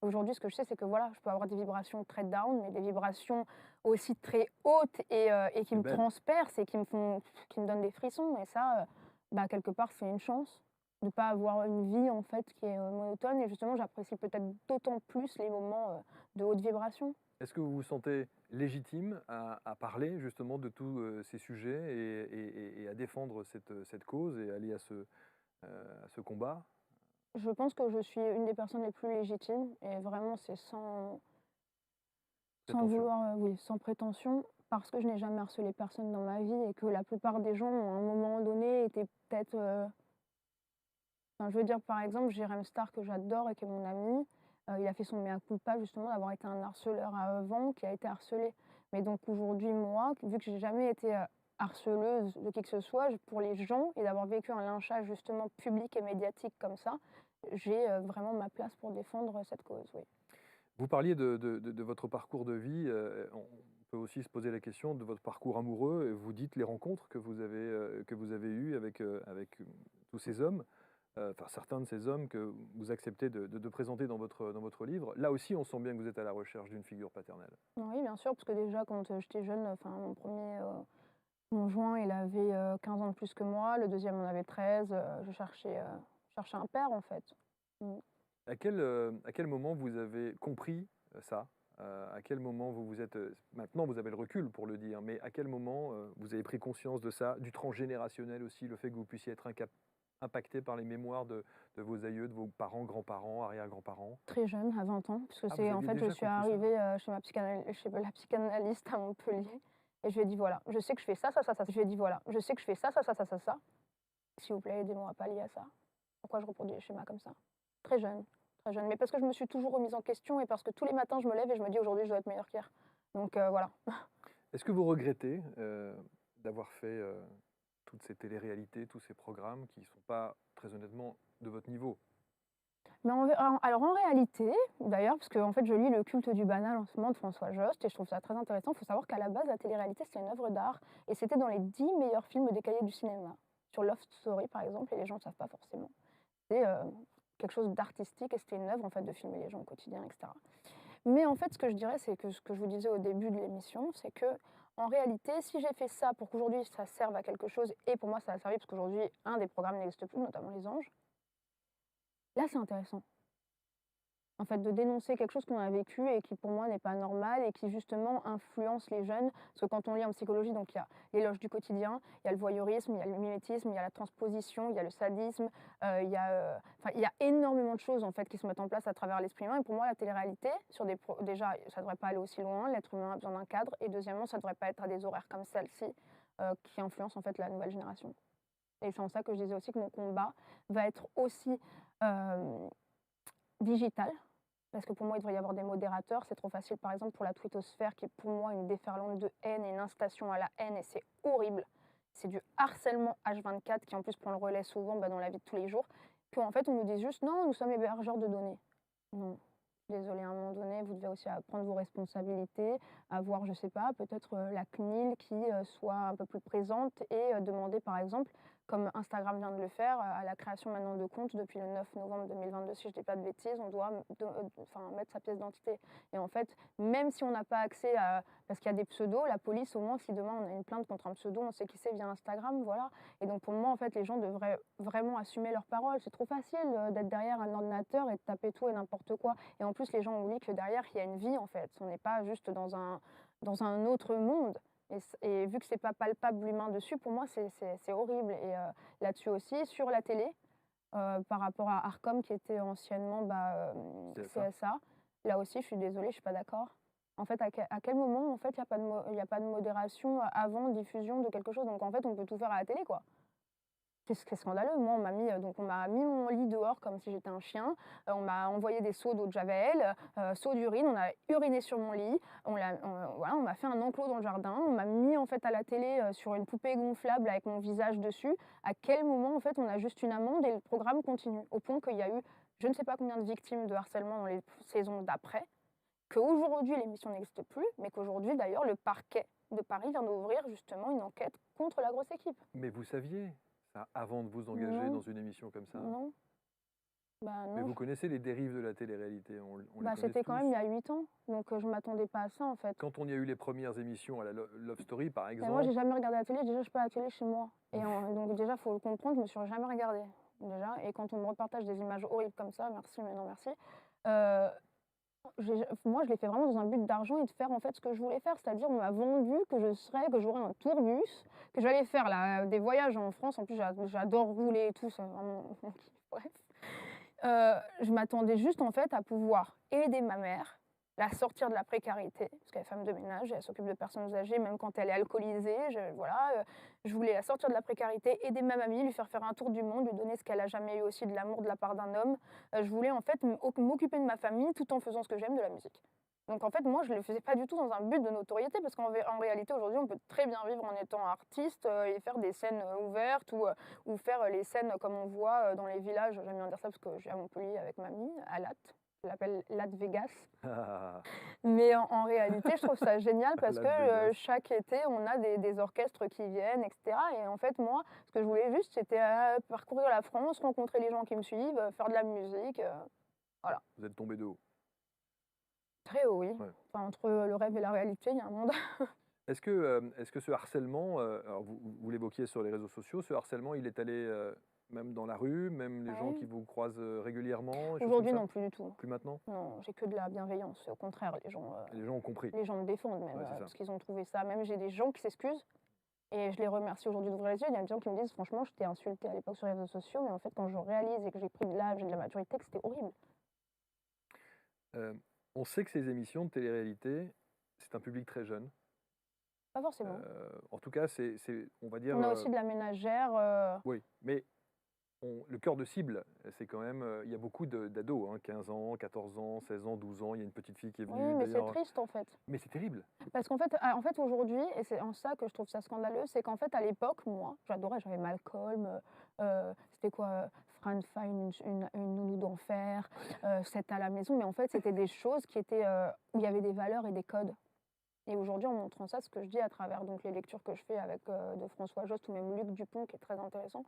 Aujourd'hui, ce que je sais, c'est que voilà, je peux avoir des vibrations très down, mais des vibrations aussi très hautes et qui C'est me belle. transpercent et qui me donnent des frissons. Et ça, bah, quelque part, c'est une chance de ne pas avoir une vie en fait qui est monotone. Et justement, j'apprécie peut-être d'autant plus les moments de haute vibration. Est-ce que vous vous sentez légitime à parler justement de tous ces sujets et à défendre cette cause et aller à ce combat? Je pense que je suis une des personnes les plus légitimes et vraiment, c'est sans Prétention. vouloir, oui, sans prétention, parce que je n'ai jamais harcelé personne dans ma vie et que la plupart des gens, à un moment donné, étaient peut-être, enfin, je veux dire, par exemple, Jérém Star que j'adore et qui est mon ami, il a fait son mea culpa justement d'avoir été un harceleur avant, qui a été harcelé. Mais donc aujourd'hui, moi, vu que j'ai jamais été, harceleuse de qui que ce soit, j pour les gens et d'avoir vécu un lynchage justement public et médiatique comme ça, j'ai, vraiment ma place pour défendre cette cause, oui. Vous parliez de votre parcours de vie, on peut aussi se poser la question de votre parcours amoureux et vous dites les rencontres que vous avez eues avec tous ces hommes, enfin certains de ces hommes que vous acceptez de présenter dans votre livre. Là aussi, on sent bien que vous êtes à la recherche d'une figure paternelle. Oui, bien sûr, parce que déjà quand, j'étais jeune, enfin mon premier er conjoint, il avait, 15 ans de plus que moi, le deuxième en avait 13, je cherchais un père en fait. Mmh. À quel moment vous avez compris, ça? À quel moment vous vous êtes, maintenant vous avez le recul pour le dire, mais à quel moment, vous avez pris conscience de ça, du transgénérationnel aussi, le fait que vous puissiez être impacté par les mémoires de vos aïeux, de vos parents, grands-parents, arrière-grands-parents? Très jeune, à 20 ans, puisque Ah, vous c'est en aviez fait, je déjà suis compris ça? arrivée, chez la psychanalyste à Montpellier et je lui ai dit: «Voilà, je sais que je fais ça, ça, ça, ça». Je lui ai dit: «Voilà, je sais que je fais ça, ça, ça, ça, ça, ça. S'il vous plaît, aidez-moi à pallier à ça. Pourquoi je reproduis des schémas comme ça?» Très jeune, très jeune, mais parce que je me suis toujours remise en question et parce que tous les matins, je me lève et je me dis: «Aujourd'hui, je dois être meilleure qu'hier». Donc voilà. Est-ce que vous regrettez, d'avoir fait, toutes ces téléréalités, tous ces programmes qui ne sont pas, très honnêtement, de votre niveau? Mais alors en réalité, d'ailleurs, parce qu'en fait, je lis Le culte du banal en ce moment de François Jost et je trouve ça très intéressant. Il faut savoir qu'à la base, la télé-réalité, c'était une œuvre d'art et c'était dans les 10 meilleurs films des cahiers du cinéma. Sur Love Story, par exemple, et les gens ne savent pas forcément. C'est quelque chose d'artistique et c'était une œuvre en fait de filmer les gens au quotidien, etc. Mais en fait, ce que je dirais, c'est que ce que je vous disais au début de l'émission, c'est que en réalité, si j'ai fait ça pour qu'aujourd'hui ça serve à quelque chose, et pour moi ça a servi parce qu'aujourd'hui un des programmes n'existe plus, notamment Les Anges, là c'est intéressant. En fait, de dénoncer quelque chose qu'on a vécu et qui, pour moi, n'est pas normal et qui, justement, influence les jeunes. Parce que quand on lit en psychologie, donc il y a l'éloge du quotidien, il y a le voyeurisme, il y a le mimétisme, il y a la transposition, il y a le sadisme, enfin, il y a énormément de choses, en fait, qui se mettent en place à travers l'esprit humain. Et pour moi, la télé-réalité, déjà, ça ne devrait pas aller aussi loin. L'être humain a besoin d'un cadre. Et deuxièmement, ça ne devrait pas être à des horaires comme celle-ci qui influencent, en fait, la nouvelle génération. Et c'est en ça que je disais aussi que mon combat va être aussi euh, digital, parce que pour moi, il devrait y avoir des modérateurs. C'est trop facile, par exemple, pour la twittosphère, qui est pour moi une déferlante de haine et une incitation à la haine, et c'est horrible. C'est du harcèlement H24 qui, en plus, prend le relais souvent dans la vie de tous les jours. Puis, en fait, on nous dit juste, non, nous sommes hébergeurs de données. Non. Désolée, à un moment donné, vous devez aussi prendre vos responsabilités, avoir, je sais pas, peut-être la CNIL qui soit un peu plus présente et demander, par exemple, comme Instagram vient de le faire, à la création maintenant de comptes depuis le 9 novembre 2022, si je dis pas de bêtises, on doit mettre sa pièce d'identité. Et en fait, même si on n'a pas accès à... Parce qu'il y a des pseudos, la police, au moins, si demain on a une plainte contre un pseudo, on sait qui c'est via Instagram, voilà. Et donc pour moi, en fait, les gens devraient vraiment assumer leurs paroles. C'est trop facile d'être derrière un ordinateur et de taper tout et n'importe quoi. Et en plus, les gens oublient que derrière, il y a une vie, en fait. On n'est pas juste dans un autre monde. Et vu que c'est pas palpable l'humain dessus, pour moi, c'est horrible. Et là-dessus aussi, sur la télé, par rapport à Arcom, qui était anciennement C'est ça? CSA, là aussi, je suis désolée, je suis pas d'accord. En fait, à quel moment, en fait, il y a pas de modération avant diffusion de quelque chose? Donc, en fait, on peut tout faire à la télé, quoi. C'est scandaleux. Moi, on m'a mis mon lit dehors comme si j'étais un chien. On m'a envoyé des seaux d'eau de javel, seaux d'urine. On a uriné sur mon lit. Voilà, on m'a fait un enclos dans le jardin. On m'a mis en fait à la télé sur une poupée gonflable avec mon visage dessus. À quel moment en fait on a juste une amende et le programme continue? Au point qu'il y a eu je ne sais pas combien de victimes de harcèlement dans les saisons d'après, qu'aujourd'hui l'émission n'existe plus, mais qu'aujourd'hui d'ailleurs le parquet de Paris vient d'ouvrir justement une enquête contre la grosse équipe. Mais vous saviez ça avant de vous engager Non, dans une émission comme ça? non, bah Mais non, vous connaissez les dérives de la télé-réalité, on les bah connaît c'était quand même tous. il y a 8 ans, donc je m'attendais pas à ça en fait. Quand on y a eu les premières émissions à la Love Story, par Mais moi j'ai exemple, jamais regardé la télé, déjà je suis pas à la télé chez moi. Donc déjà faut le comprendre, je me suis jamais regardée. Déjà, et quand on me repartage des images horribles comme ça, merci mais non merci. euh, Moi, je l'ai fait vraiment dans un but d'argent et de faire en fait ce que je voulais faire. C'est-à-dire, on m'a vendu que j'aurais un tourbus, que j'allais faire là, des voyages en France. En plus, j'adore rouler et tout, c'est vraiment mon kiff. Bref. Je m'attendais juste en fait à pouvoir aider ma mère, la sortir de la précarité, parce qu'elle est femme de ménage, elle s'occupe de personnes âgées, même quand elle est alcoolisée. Voilà, je voulais la sortir de la précarité, aider ma mamie, lui faire faire un tour du monde, lui donner ce qu'elle a jamais eu aussi, de l'amour de la part d'un homme. Je voulais en fait m'occuper de ma famille tout en faisant ce que j'aime, de la musique. Donc en fait, moi, je ne le faisais pas du tout dans un but de notoriété, parce qu'en réalité, aujourd'hui, on peut très bien vivre en étant artiste et faire des scènes ouvertes ou faire les scènes comme on voit dans les villages. J'aime bien dire ça parce que je suis à Montpellier avec mamie, à Latte. Je l'appelle Latte Vegas. Mais en réalité, je trouve ça génial parce que chaque été, on a des orchestres qui viennent, etc. Et en fait, moi, ce que je voulais juste, c'était parcourir la France, rencontrer les gens qui me suivent, faire de la musique. Voilà. vous êtes tombé de haut. Très haut, oui. Ouais. Enfin, entre le rêve et la réalité, il y a un monde. Est-ce que ce harcèlement, alors vous l'évoquiez sur les réseaux sociaux, ce harcèlement, il est allé même dans la rue, même les gens Ouais. qui vous croisent régulièrement, des choses comme Aujourd'hui, ça? non, plus du tout. Plus maintenant? Non, j'ai que de la bienveillance. Au contraire, Les gens ont compris. les gens me défendent même, Ouais, c'est ça. parce qu'ils ont trouvé ça. Même j'ai des gens qui s'excusent et je les remercie aujourd'hui d'ouvrir les yeux. Il y a des gens qui me disent, franchement, je t'ai insulté à l'époque sur les réseaux sociaux, mais en fait, quand je réalise et que j'ai pris de l'âge et de la maturité, que c'était horrible. On sait que ces émissions de télé-réalité, c'est un public très jeune. Pas forcément. En tout cas, on va dire... On a aussi de la ménagère. Oui, mais le cœur de cible, c'est quand même... Il y a beaucoup d'ados, hein, 15 ans, 14 ans, 16 ans, 12 ans. Il y a une petite fille qui est Oui, venue, mais c'est d'ailleurs. triste en fait. Mais c'est terrible. Parce qu'en fait, aujourd'hui, et c'est en ça que je trouve ça scandaleux, c'est qu'en fait, à l'époque, moi, j'adorais, j'avais Malcolm, c'était quoi, Fran Fine, une nounou d'enfer, 7 à la maison, mais en fait, c'était des choses qui étaient, où il y avait des valeurs et des codes. Et aujourd'hui, en montrant ça, ce que je dis à travers donc, les lectures que je fais avec de François Jost ou même Luc Dupont, qui est très intéressant,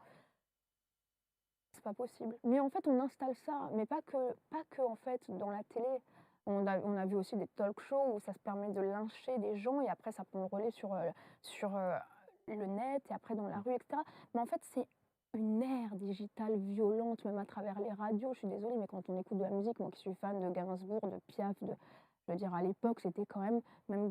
c'est pas possible. Mais en fait, on installe ça, mais pas que en fait, dans la télé. On a vu aussi des talk shows où ça se permet de lyncher des gens et après ça prend le relais sur le net et après dans la rue, etc. Mais en fait, c'est une ère digitale violente, même à travers les radios. Je suis désolée, mais quand on écoute de la musique, moi qui suis fan de Gainsbourg, de Piaf, je veux dire, à l'époque, c'était quand même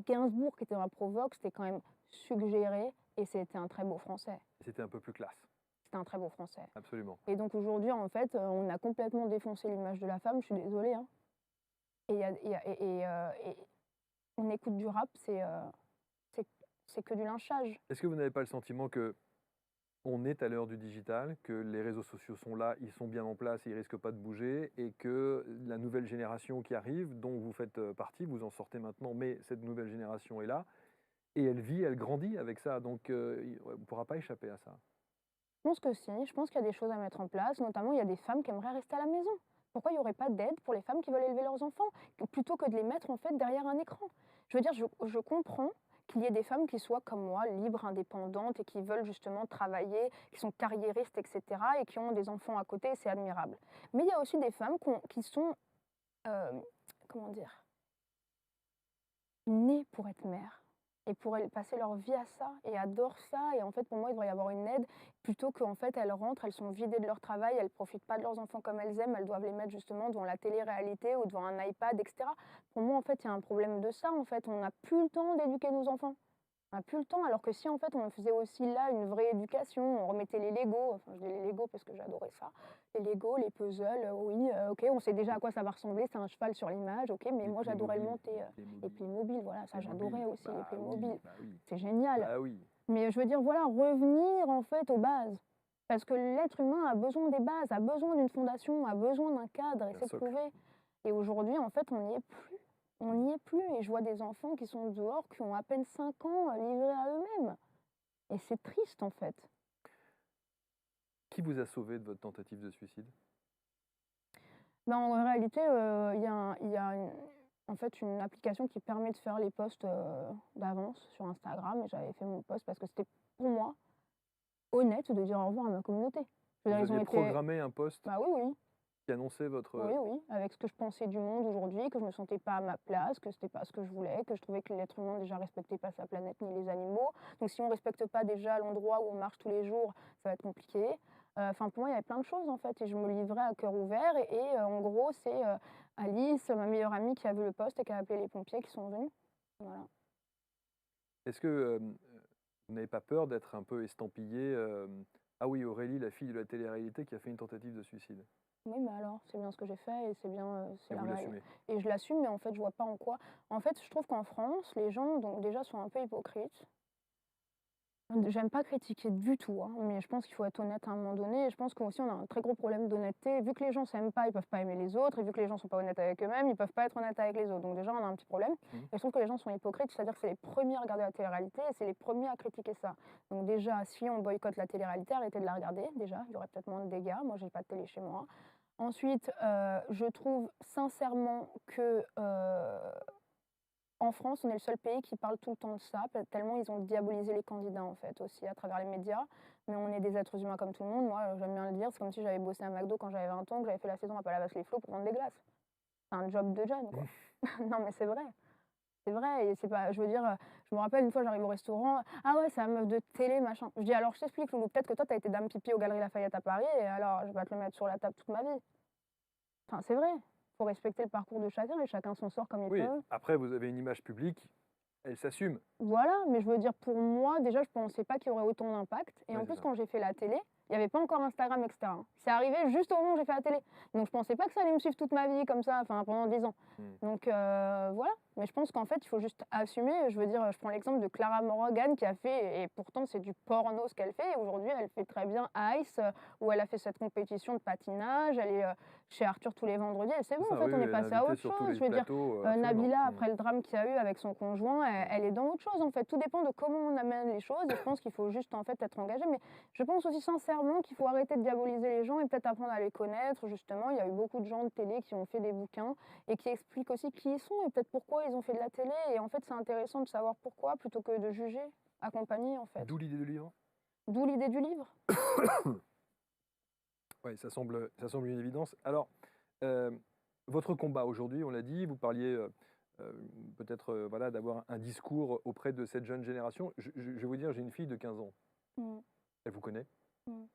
Gainsbourg qui était un provoque, c'était quand même suggéré et c'était un très beau français. C'était un peu plus classe. C'était un très beau français. Absolument. Et donc aujourd'hui, en fait, on a complètement défoncé l'image de la femme, je suis désolée, hein. Et on écoute du rap, c'est que du lynchage. Est-ce que vous n'avez pas le sentiment que on est à l'heure du digital, que les réseaux sociaux sont là, ils sont bien en place, ils ne risquent pas de bouger, et que la nouvelle génération qui arrive, dont vous faites partie, vous en sortez maintenant, mais cette nouvelle génération est là, et elle vit, elle grandit avec ça, donc on ne pourra pas échapper à ça. Je pense que si, je pense qu'il y a des choses à mettre en place, notamment il y a des femmes qui aimeraient rester à la maison. Pourquoi il n'y aurait pas d'aide pour les femmes qui veulent élever leurs enfants, plutôt que de les mettre en fait derrière un écran? Je veux dire, je comprends qu'il y ait des femmes qui soient comme moi, libres, indépendantes, et qui veulent justement travailler, qui sont carriéristes, etc., et qui ont des enfants à côté, et c'est admirable. Mais il y a aussi des femmes qui sont, comment dire, nées pour être mères et pour passer leur vie à ça et adorent ça. Et en fait, pour moi, il devrait y avoir une aide plutôt qu'en fait, elles rentrent, elles sont vidées de leur travail, elles ne profitent pas de leurs enfants comme elles aiment, elles doivent les mettre justement devant la télé-réalité ou devant un iPad, etc. Pour moi, en fait, il y a un problème de ça. En fait, on n'a plus le temps d'éduquer nos enfants. On n'a plus le temps, alors que si en fait on faisait aussi là une vraie éducation, on remettait les Legos, enfin je dis les Legos parce que j'adorais ça, les Legos, les puzzles, oui, ok, on sait déjà à quoi ça va ressembler, c'est un cheval sur l'image, ok, mais Les moi j'adorais le Playmobil, monter, les Playmobil, voilà, ça j'adorais aussi, les bah Playmobil, oui, bah oui, c'est génial. bah oui. Mais je veux dire, voilà, revenir en fait aux bases, parce que l'être humain a besoin des bases, a besoin d'une fondation, a besoin d'un cadre, et Un c'est socle. prouvé. Et aujourd'hui, en fait, on n'y est plus. On n'y est plus. Et je vois des enfants qui sont dehors, qui ont à peine 5 ans, livrés à eux-mêmes. Et c'est triste, en fait. Qui vous a sauvé de votre tentative de suicide? Ben, en réalité, il y a en fait, une application qui permet de faire les posts, d'avance sur Instagram et j'avais fait mon post parce que c'était pour moi honnête de dire au revoir à ma communauté. Je veux Vous dire, ils ont aviez été programmé un post bah, oui, oui, qui annonçait votre, oui, oui, avec ce que je pensais du monde aujourd'hui, que je me sentais pas à ma place, que c'était pas ce que je voulais, que je trouvais que l'être humain déjà respectait pas sa planète ni les animaux. Donc si on respecte pas déjà l'endroit où on marche tous les jours, ça va être compliqué. Enfin pour moi, il y avait plein de choses en fait et je me livrais à cœur ouvert en gros, c'est, Alice, ma meilleure amie qui a vu le post et qui a appelé les pompiers qui sont venus. Voilà. est-ce que, vous n'avez pas peur d'être un peu estampillé, «Ah oui, Aurélie, la fille de la télé-réalité qui a fait une tentative de suicide» Oui, mais alors, c'est bien ce que j'ai fait et c'est bien, c'est et la vous réalité l'assumez? et je l'assume, mais en fait, je vois pas en quoi en fait, je trouve qu'en France, les gens donc déjà sont un peu hypocrites. J'aime pas critiquer du tout, hein, mais je pense qu'il faut être honnête à un moment donné et je pense qu'aussi on a un très gros problème d'honnêteté. Vu que les gens s'aiment pas, ils peuvent pas aimer les autres et vu que les gens sont pas honnêtes avec eux-mêmes, ils peuvent pas être honnêtes avec les autres. Donc déjà, on a un petit problème Mmh. et je trouve que les gens sont hypocrites, c'est-à-dire que c'est les premiers à regarder la télé-réalité et c'est les premiers à critiquer ça. Donc déjà, si on boycotte la télé-réalité, arrêtez de la regarder déjà, il y aurait peut-être moins de dégâts. Moi, j'ai pas de télé chez moi. Ensuite, je trouve sincèrement que, en France, on est le seul pays qui parle tout le temps de ça, tellement ils ont diabolisé les candidats en fait aussi à travers les médias. Mais on est des êtres humains comme tout le monde. Moi, j'aime bien le dire, c'est comme si j'avais bossé à McDo quand j'avais 20 ans, que j'avais fait la saison à Palavas-les-Flots pour vendre des glaces. C'est un job de jeune, quoi. Non, mais c'est vrai. C'est vrai, et c'est pas. Je veux dire, je me rappelle une fois, j'arrive au restaurant. Ah ouais, c'est la meuf de télé, machin. Je dis alors, je t'explique, Loulou, peut-être que toi, t'as été dame pipi aux Galeries Lafayette à Paris, et alors, je vais te le mettre sur la table toute ma vie. Enfin, c'est vrai. Faut respecter le parcours de chacun et chacun s'en sort comme il Oui, peut. après vous avez une image publique, elle s'assume. Voilà, mais je veux dire pour moi, déjà, je pensais pas qu'il y aurait autant d'impact et Ouais, en c'est plus, ça. quand j'ai fait la télé, il y avait pas encore Instagram et cetera, hein. C'est arrivé juste au moment où j'ai fait la télé. Donc je pensais pas que ça allait me suivre toute ma vie comme ça, enfin pendant 10 ans. Mmh. Donc voilà, mais je pense qu'en fait, il faut juste assumer. Je veux dire, je prends l'exemple de Clara Morgan qui a fait et pourtant c'est du porno ce qu'elle fait et aujourd'hui, elle fait très bien Ice, où elle a fait cette compétition de patinage, elle est, chez Arthur tous les vendredis et c'est C'est bon, en ça, fait, oui, on oui, est elle est passé à invitée autre sur tous chose. les Je veux dire, plateaux, absolument. Nabila, Mmh. après le drame qu'il y a eu avec son conjoint, Mmh. elle est dans autre chose en fait. Tout dépend de comment on amène les choses et je pense qu'il faut juste en fait être engagé. Mais je pense aussi sincèrement qu'il faut arrêter de diaboliser les gens et peut-être apprendre à les connaître. Justement, il y a eu beaucoup de gens de télé qui ont fait des bouquins et qui expliquent aussi qui ils sont et peut-être pourquoi ils ont fait de la télé. Et en fait, c'est intéressant de savoir pourquoi plutôt que de juger, accompagner en fait. D'où l'idée du livre? D'où l'idée du livre. Oui, ça semble une évidence. Alors, heu, votre combat aujourd'hui, on l'a dit, vous parliez, peut-être, voilà, d'avoir un discours auprès de cette jeune génération. Je vais vous dire, j'ai une fille de 15 ans. Mm, Elle vous connaît. mm.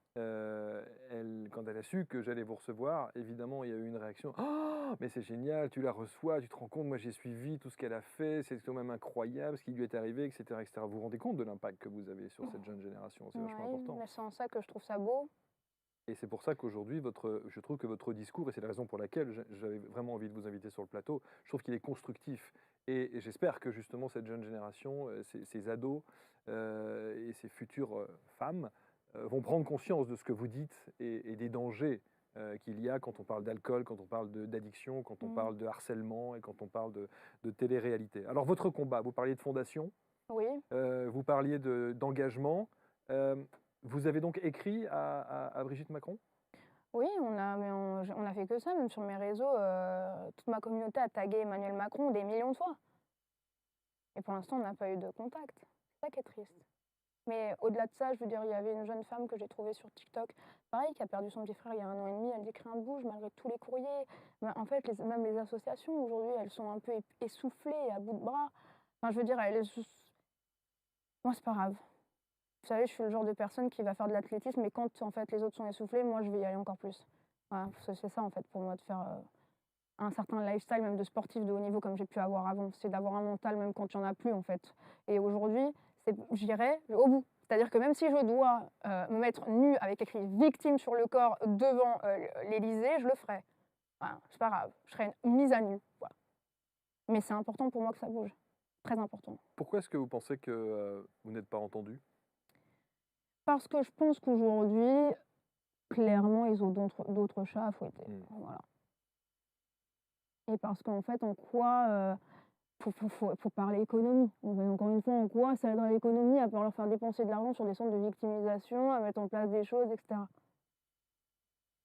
Quand elle a su que j'allais vous recevoir, évidemment, il y a eu une réaction: «Oh! Mais c'est génial, tu la reçois, tu te rends compte, moi j'ai suivi tout ce qu'elle a fait, c'est quand même incroyable ce qui lui est arrivé» et cetera et cetera. Vous vous rendez compte de l'impact que vous avez sur cette jeune génération? C'est vachement Ouais, important. mais c'est en ça que je trouve ça beau. Et c'est pour ça qu'aujourd'hui, je trouve que votre discours, et c'est la raison pour laquelle j'avais vraiment envie de vous inviter sur le plateau, je trouve qu'il est constructif. Et j'espère que justement cette jeune génération, ces ados et ces futures femmes vont prendre conscience de ce que vous dites et des dangers qu'il y a quand on parle d'alcool, quand on parle d'addiction, quand on Mm. parle de harcèlement et quand on parle de télé-réalité. Alors votre combat, vous parliez de fondation, Oui. vous parliez d'engagement. euh, vous avez donc écrit à Brigitte Macron? Oui, on a fait que ça, même sur mes réseaux, toute ma communauté a tagué Emmanuel Macron des millions de fois. Et pour l'instant, on n'a pas eu de contact. C'est ça qui est triste. Mais au-delà de ça, je veux dire, il y avait une jeune femme que j'ai trouvée sur TikTok, pareil, qui a perdu son petit frère il y a 1 an et demi. Elle dit que rien ne bouge malgré tous les courriers. Ben, en fait, même les associations aujourd'hui, elles sont un peu essoufflées, à bout de bras. Enfin, je veux dire, moi, c'est pas grave. Vous savez, je suis le genre de personne qui va faire de l'athlétisme, mais quand en fait les autres sont essoufflés, moi, je vais y aller encore plus. Voilà, parce que c'est ça en fait pour moi de faire un certain lifestyle, même de sportif de haut niveau comme j'ai pu avoir avant. C'est d'avoir un mental même quand il n'y en a plus en fait. Et aujourd'hui, j'irai au bout. C'est-à-dire que même si je dois me mettre nue avec écrit victime sur le corps devant l'Élysée, je le ferai. Voilà, c'est pas grave. Je serai mise à nu. Voilà. Mais c'est important pour moi que ça bouge. Très important. Pourquoi est-ce que vous pensez que vous n'êtes pas entendu? Parce que je pense qu'aujourd'hui, clairement, ils ont d'autres chats à fouetter. Hmm. Voilà. Et parce qu'en fait, en quoi, faut parler économie. Encore une fois, en quoi ça aiderait l'économie à pouvoir leur faire dépenser de l'argent sur des centres de victimisation, à mettre en place des choses, etc.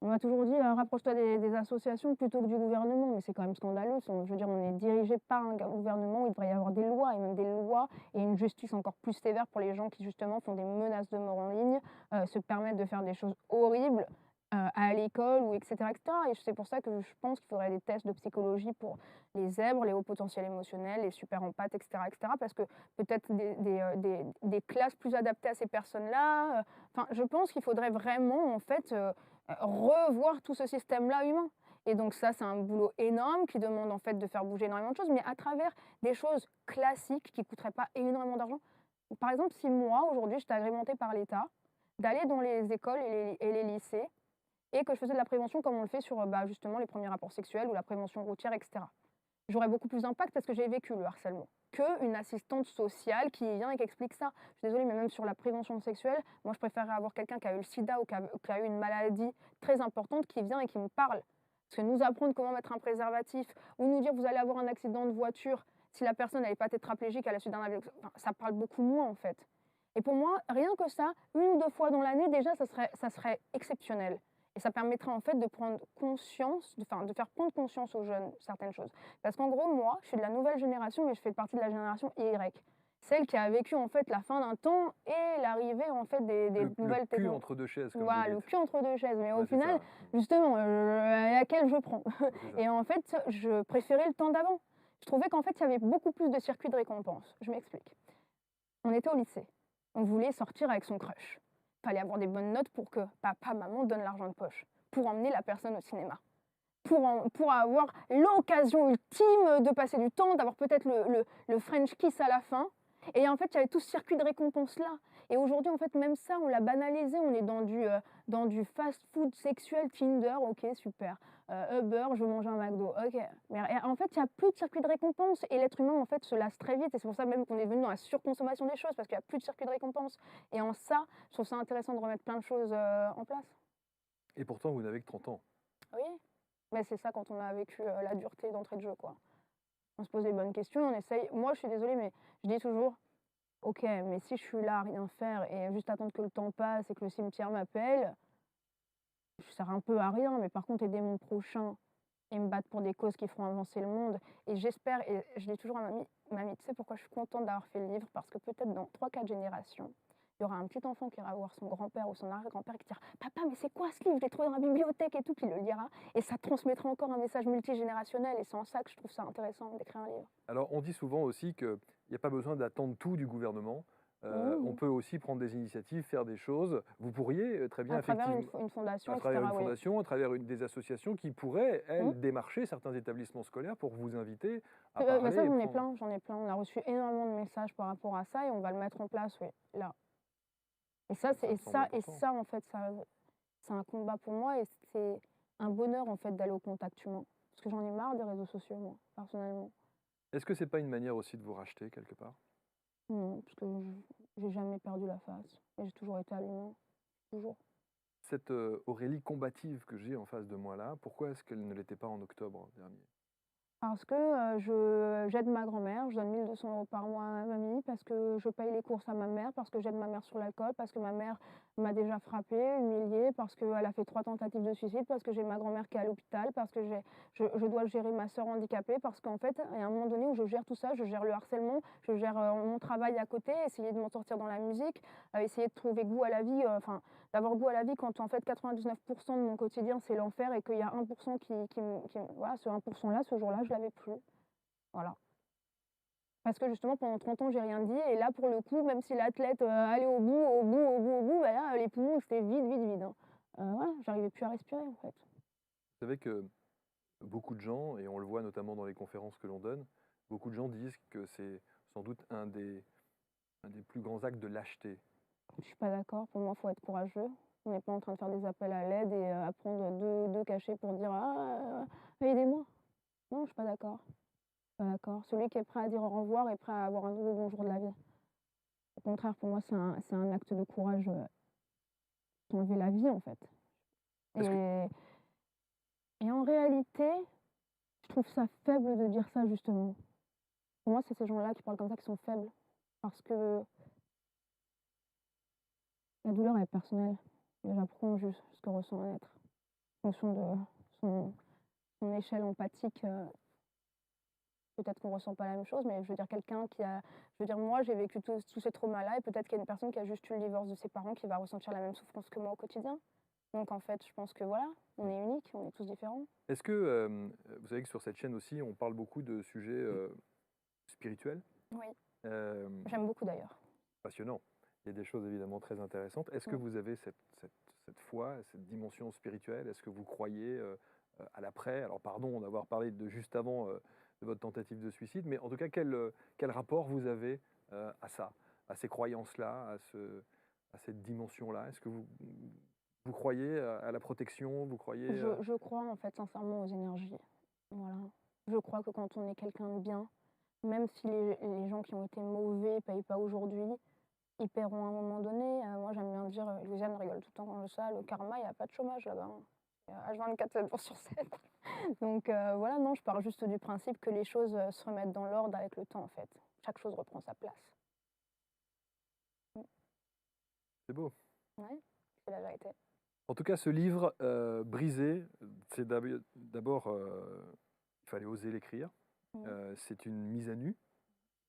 On m'a toujours dit: «Rapproche-toi des associations plutôt que du gouvernement», mais c'est quand même scandaleux. Je veux dire, on est dirigé par un gouvernement où il devrait y avoir des lois et même des lois et une justice encore plus sévère pour les gens qui justement font des menaces de mort en ligne, se permettent de faire des choses horribles, à l'école ou et cetera et c'est pour ça que je pense qu'il faudrait des tests de psychologie pour les zèbres, les hauts potentiels émotionnels, les super empathes et cetera parce que peut-être des classes plus adaptées à ces personnes-là, enfin, je pense qu'il faudrait vraiment en fait, revoir tout ce système-là humain et donc ça, c'est un boulot énorme qui demande en fait de faire bouger énormément de choses, mais à travers des choses classiques qui coûteraient pas énormément d'argent. Par exemple, si moi, aujourd'hui, j'étais agrémentée par l'État, d'aller dans les écoles et les lycées et que je faisais de la prévention comme on le fait sur, bah, justement les premiers rapports sexuels ou la prévention routière et cetera. J'aurais beaucoup plus d'impact parce que j'ai vécu le harcèlement qu'une assistante sociale qui vient et qui explique ça. Je suis désolée, mais même sur la prévention sexuelle, moi je préférerais avoir quelqu'un qui a eu le sida ou qui a eu une maladie très importante qui vient et qui me parle. Parce que nous apprendre comment mettre un préservatif ou nous dire vous allez avoir un accident de voiture si la personne n'est pas tétraplégique à la suite d'un AVC, enfin, ça parle beaucoup moins en fait. Et pour moi, rien que ça, une ou deux fois dans l'année, déjà, ça serait exceptionnel. Et ça permettrait en fait de prendre conscience, de faire prendre conscience aux jeunes certaines choses. Parce qu'en gros, moi, je suis de la nouvelle génération, mais je fais partie de la génération Y. Celle qui a vécu en fait la fin d'un temps et l'arrivée en fait des Le nouvelles cul technologies. entre deux chaises, comme vous Voilà, le dites. cul entre deux chaises. Mais au Ouais, c'est final, ça. justement, laquelle je prends. C'est ça. Et en fait, je préférais le temps d'avant. Je trouvais qu'en fait, il y avait beaucoup plus de circuits de récompense. Je m'explique. On était au lycée. On voulait sortir avec son crush. Fallait avoir des bonnes notes pour que papa, maman donne l'argent de poche, pour emmener la personne au cinéma, pour avoir l'occasion ultime de passer du temps, d'avoir peut-être le French kiss à la fin. Et en fait, il y avait tout ce circuit de récompense-là. Et aujourd'hui, en fait, même ça, on l'a banalisé. On est dans du fast-food sexuel Tinder. Ok, super. Uber, je veux manger un McDo. Ok. Mais en fait, il n'y a plus de circuit de récompense. Et l'être humain, en fait, se lasse très vite. Et c'est pour ça même qu'on est venu dans la surconsommation des choses, parce qu'il n'y a plus de circuit de récompense. Et en ça, je trouve ça intéressant de remettre plein de choses en place. Et pourtant, vous n'avez que 30 ans. Oui. Mais c'est ça quand on a vécu la dureté d'entrée de jeu, quoi. On se pose les bonnes questions, on essaye. Moi, je suis désolée, mais je dis toujours, ok, mais si je suis là à rien faire et juste attendre que le temps passe et que le cimetière m'appelle, je sers un peu à rien. Mais par contre, aider mon prochain et me battre pour des causes qui feront avancer le monde. Et j'espère, et je dis toujours à mamie, tu sais pourquoi je suis contente d'avoir fait le livre? Parce que peut-être dans 3 4 générations, il y aura un petit enfant qui ira voir son grand-père ou son arrière-grand-père qui dira: «Papa, mais c'est quoi ce livre? Je l'ai trouvé dans la bibliothèque et tout», qui le lira. Et ça transmettra encore un message multigénérationnel. Et c'est en ça que je trouve ça intéressant d'écrire un livre. Alors, on dit souvent aussi qu'il n'y a pas besoin d'attendre tout du gouvernement. On Mmh. peut aussi prendre des initiatives, faire des choses. Vous pourriez très bien, À travers effectivement, une fondation, à et travers une cetera, oui. fondation, à travers des associations qui pourraient, Mmh. elles, démarcher certains établissements scolaires pour vous inviter à Bah, parler ça, et j'en ai prendre. plein, j'en ai plein. On a reçu énormément de messages par rapport à ça et on va le mettre en place, oui, là. Et ça, Ça me semble important. en fait, ça c'est un combat pour moi et c'est un bonheur, en fait, d'aller au contact humain. Parce que j'en ai marre des réseaux sociaux, moi, personnellement. Est-ce que c'est pas une manière aussi de vous racheter quelque part? Non, parce que j'ai jamais perdu la face et j'ai toujours été à l'humain, toujours. Cette Aurélie combative que j'ai en face de moi là, pourquoi est-ce qu'elle ne l'était pas en octobre dernier? Parce que, j'aide ma grand-mère, je donne 1 200 € par mois à ma mamie, parce que je paye les courses à ma mère, parce que j'aide ma mère sur l'alcool, parce que ma mère m'a déjà frappée, humiliée, parce qu'elle a fait 3 tentatives de suicide, parce que j'ai ma grand-mère qui est à l'hôpital, parce que je dois gérer ma sœur handicapée, parce qu'en fait, il y a un moment donné où je gère tout ça, je gère le harcèlement, je gère, mon travail à côté, essayer de m'en sortir dans la musique, essayer de trouver goût à la vie, enfin, d'avoir goût à la vie quand en fait 99 de mon quotidien c'est l'enfer et qu'il y a 1 voilà, ce 1 là, ce jour-là, je l'avais plus. Voilà. Parce que justement pendant 30 ans, j'ai rien dit et là pour le coup, même si l'athlète, allait au bout, au bout, au bout, au bout, bah là, les poumons c'était vide, vide, vide, hein. Voilà, j'arrivais plus à respirer en fait. Vous savez que beaucoup de gens, et on le voit notamment dans les conférences que l'on donne, beaucoup de gens disent que c'est sans doute un des plus grands actes de lâcheté. Je suis pas d'accord, pour moi, il faut être courageux. On n'est pas en train de faire des appels à l'aide et à prendre 2 cachets pour dire: «Ah, aidez-moi». Non, je suis pas d'accord. Pas d'accord. Celui qui est prêt à dire au revoir est prêt à avoir un nouveau bonjour de la vie. Au contraire, pour moi, c'est un acte de courage, d'enlever la vie, en fait. Est-ce que Et et en réalité, je trouve ça faible de dire ça, justement. Pour moi, c'est ces gens-là qui parlent comme ça qui sont faibles. Parce que la douleur, elle est personnelle. Déjà, pourquoi on juge ce que ressent un être? fonction de son échelle empathique, peut-être qu'on ressent pas la même chose, mais je veux dire quelqu'un qui a je veux dire moi j'ai vécu tous ces traumas-là et peut-être qu'il y a une personne qui a juste eu le divorce de ses parents qui va ressentir la même souffrance que moi au quotidien. Donc en fait, je pense que voilà, on est unique, on est tous différents. Est-ce que, vous savez que sur cette chaîne aussi, on parle beaucoup de sujets, spirituels? Oui, Hem, j'aime beaucoup d'ailleurs. Passionnant. Il y a des choses évidemment très intéressantes. Est-ce que Mmh. vous avez cette foi, cette dimension spirituelle? Est-ce que vous croyez, à l'après? Alors pardon d'avoir parlé de juste avant, de votre tentative de suicide, mais en tout cas quel rapport vous avez, à ça? À ces croyances-là, à cette dimension-là? Est-ce que vous croyez à la protection? Vous croyez, Je crois en fait sincèrement aux énergies. Voilà. Je crois que quand on est quelqu'un de bien, même si les gens qui ont été mauvais payent pas aujourd'hui, ils paieront à un moment donné. Moi j'aime bien dire, Louisiane rigole tout le temps quand je dis ça, le karma, il y a pas de chômage là-bas, hein. H24, 7 jours sur 7. Donc voilà, non, je pars juste du principe que les choses, se remettent dans l'ordre avec le temps en fait. Chaque chose reprend sa place. Mmh. c'est beau. Ouais, c'est la vérité. En tout cas, ce livre, Brisé, c'est d'abord, il fallait oser l'écrire. Mmh. C'est une mise à nu,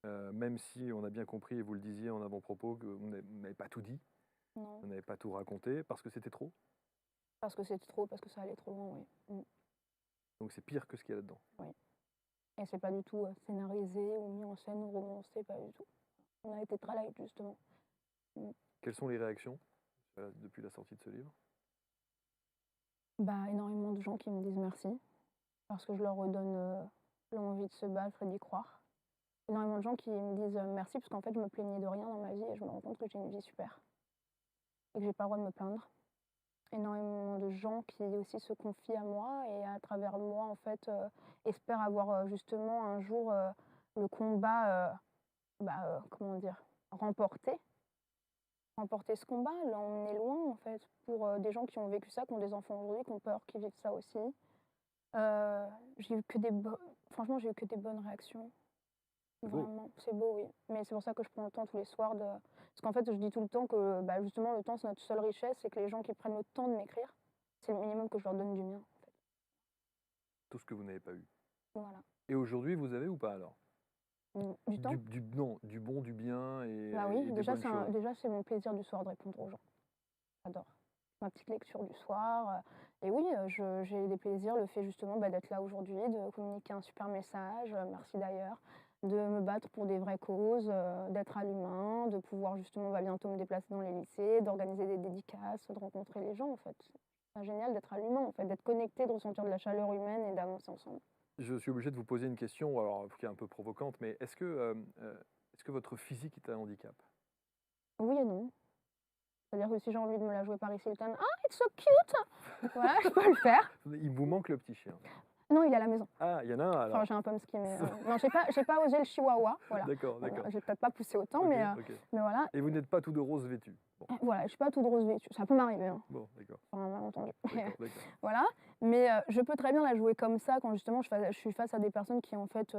même si on a bien compris et vous le disiez en avant-propos que vous n'avez pas tout dit, Non, vous n'avez pas tout raconté parce que c'était trop. parce que c'était trop, parce que ça allait trop loin, oui. Mmh, Donc c'est pire que ce qu'il y a là-dedans. oui. Et c'est pas du tout, scénarisé ou mis en scène ou romancé, pas du tout. On a été très light justement. Mmh. Quelles sont les réactions, depuis la sortie de ce livre? Bah, énormément de gens qui me disent merci, parce que je leur redonne, l'envie de se battre et d'y croire. Énormément de gens qui me disent, merci parce qu'en fait je me plaignais de rien dans ma vie et je me rends compte que j'ai une vie super et que j'ai pas le droit de me plaindre. Énormément de gens qui aussi se confient à moi et à travers moi en fait, espèrent avoir, justement un jour, le combat, comment dire? Remporté. Remporter ce combat, l'emmener loin en fait, pour, des gens qui ont vécu ça, qui ont des enfants aujourd'hui, qui ont peur qu'ils vivent ça aussi. J'ai eu que des bo franchement, j'ai eu que des bonnes réactions. C'est beau. Vraiment, c'est beau, oui. Mais c'est pour ça que je prends le temps tous les soirs de parce qu'en fait, je dis tout le temps que, bah, justement, le temps, c'est notre seule richesse et que les gens qui prennent le temps de m'écrire, c'est le minimum que je leur donne du mien, en fait. Tout ce que vous n'avez pas eu. Voilà. Et aujourd'hui, vous avez ou pas alors? Du temps? Non, du bon, du bien Bah oui, et des bonnes choses. déjà, c'est mon plaisir du soir de répondre aux gens. J'adore. Ma petite lecture du soir, et oui, j'ai des plaisirs, le fait justement, bah, d'être là aujourd'hui, de communiquer un super message, merci d'ailleurs, de me battre pour des vraies causes, d'être à l'humain, de pouvoir justement, bah, bientôt me déplacer dans les lycées, d'organiser des dédicaces, de rencontrer les gens en fait. C'est génial d'être à l'humain en fait, d'être connecté, de ressentir de la chaleur humaine et d'avancer ensemble. Je suis obligé de vous poser une question, alors qui est un peu provocante, mais est-ce que votre physique est un handicap? Oui et non. C'est-à-dire que si j'ai envie de me la jouer Paris Hilton: «Ah, it's so cute!» voilà, je peux le faire. Il vous manque le petit chien. Non, il est à la maison. Ah, il y en a un Enfin, alors? j'ai un pomsky, mais non, j'ai pas osé le chihuahua, voilà. D'accord, Voilà, d'accord. j'ai peut-être pas poussé autant, OK, OK. mais voilà. Et vous n'êtes pas tout de rose vêtu? Bon, Voilà, je suis pas toute rose vêtue. Ça peut m'arriver, hein, bon, d'accord, sur un malentendu. d'accord, d'accord. Voilà, mais je peux très bien la jouer comme ça quand justement je suis face à des personnes qui en fait,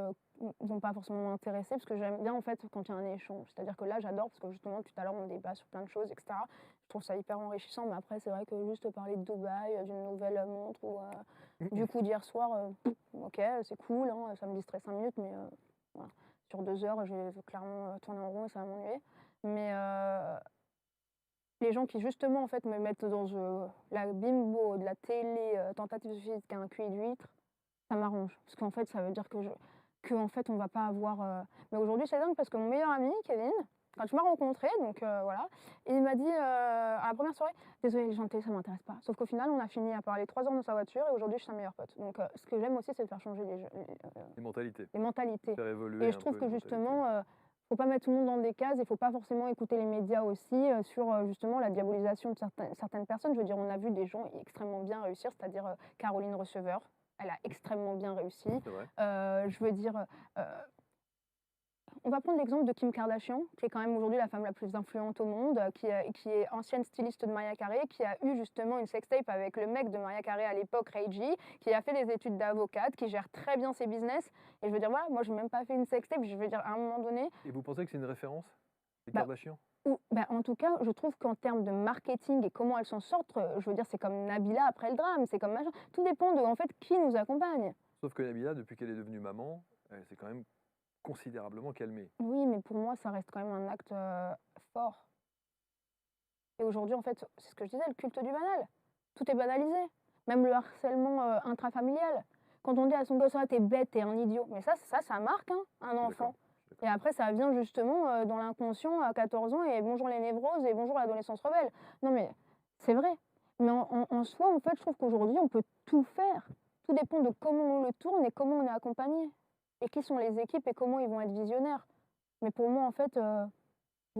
vont pas forcément m'intéresser parce que j'aime bien en fait quand il y a un échange. C'est-à-dire que là, j'adore parce que justement tout à l'heure on débat sur plein de choses et cetera. Je trouve ça hyper enrichissant, mais après c'est vrai que juste parler de Dubaï, d'une nouvelle montre ou du coup d'hier soir, OK, c'est cool, hein, ça me distrait 5 minutes, mais voilà. Sur 2 heures, je vais clairement tourner en rond et ça va m'ennuyer. Mais les gens qui justement en fait me mettent dans, la bimbo de la télé, tentative de suicide avec un QI d'huître, ça m'arrange. Parce qu'en fait, ça veut dire qu'en fait on va pas avoir, mais aujourd'hui c'est dingue parce que mon meilleur ami Kevin, quand tu m'as rencontré donc voilà, il m'a dit, à la première soirée: «Désolée les gens de télé ça m'intéresse pas». Sauf qu'au final on a fini à parler 3 heures dans sa voiture et aujourd'hui je suis sa meilleure pote. Donc ce que j'aime aussi c'est de faire changer Les mentalités, les mentalités. faire évoluer Et un je trouve peu que les mentalités. justement, faut pas mettre tout le monde dans des cases, il faut pas forcément écouter les médias aussi, sur, justement la diabolisation de certaines personnes. Je veux dire, on a vu des gens extrêmement bien réussir, c'est-à-dire, Caroline Receveur, elle a extrêmement bien réussi. C'est vrai. Je veux dire, on va prendre l'exemple de Kim Kardashian, qui est quand même aujourd'hui la femme la plus influente au monde, qui est ancienne styliste de Mariah Carey, qui a eu justement une sextape avec le mec de Mariah Carey à l'époque, Ray J, qui a fait des études d'avocate, qui gère très bien ses business. Et je veux dire, voilà, moi, je n'ai même pas fait une sextape. Je veux dire, à un moment donné, Et vous pensez que c'est une référence, les bah, Kardashians? En tout cas, je trouve qu'en termes de marketing et comment elles s'en sortent, je veux dire, c'est comme Nabila après le drame, c'est comme machin. Tout dépend de, en fait, qui nous accompagne. Sauf que Nabila, depuis qu'elle est devenue maman, elle s'est quand même considérablement calmée. Oui, mais pour moi, ça reste quand même un acte, fort. Et aujourd'hui, en fait, c'est ce que je disais, le culte du banal. Tout est banalisé. Même le harcèlement, intrafamilial. Quand on dit à son gosse: «Ah, tu bête, t'es un idiot», mais ça marque, hein, un Je suis enfant. d'accord, je suis Et d'accord. après, ça vient justement, dans l'inconscient à 14 ans et bonjour les névroses et bonjour l'adolescence rebelle. Non mais c'est vrai. Mais en soi, en fait, je trouve qu'aujourd'hui, on peut tout faire. Tout dépend de comment on le tourne et comment on est accompagné. Et qui sont les équipes et comment ils vont être visionnaires. Mais pour moi, en fait, je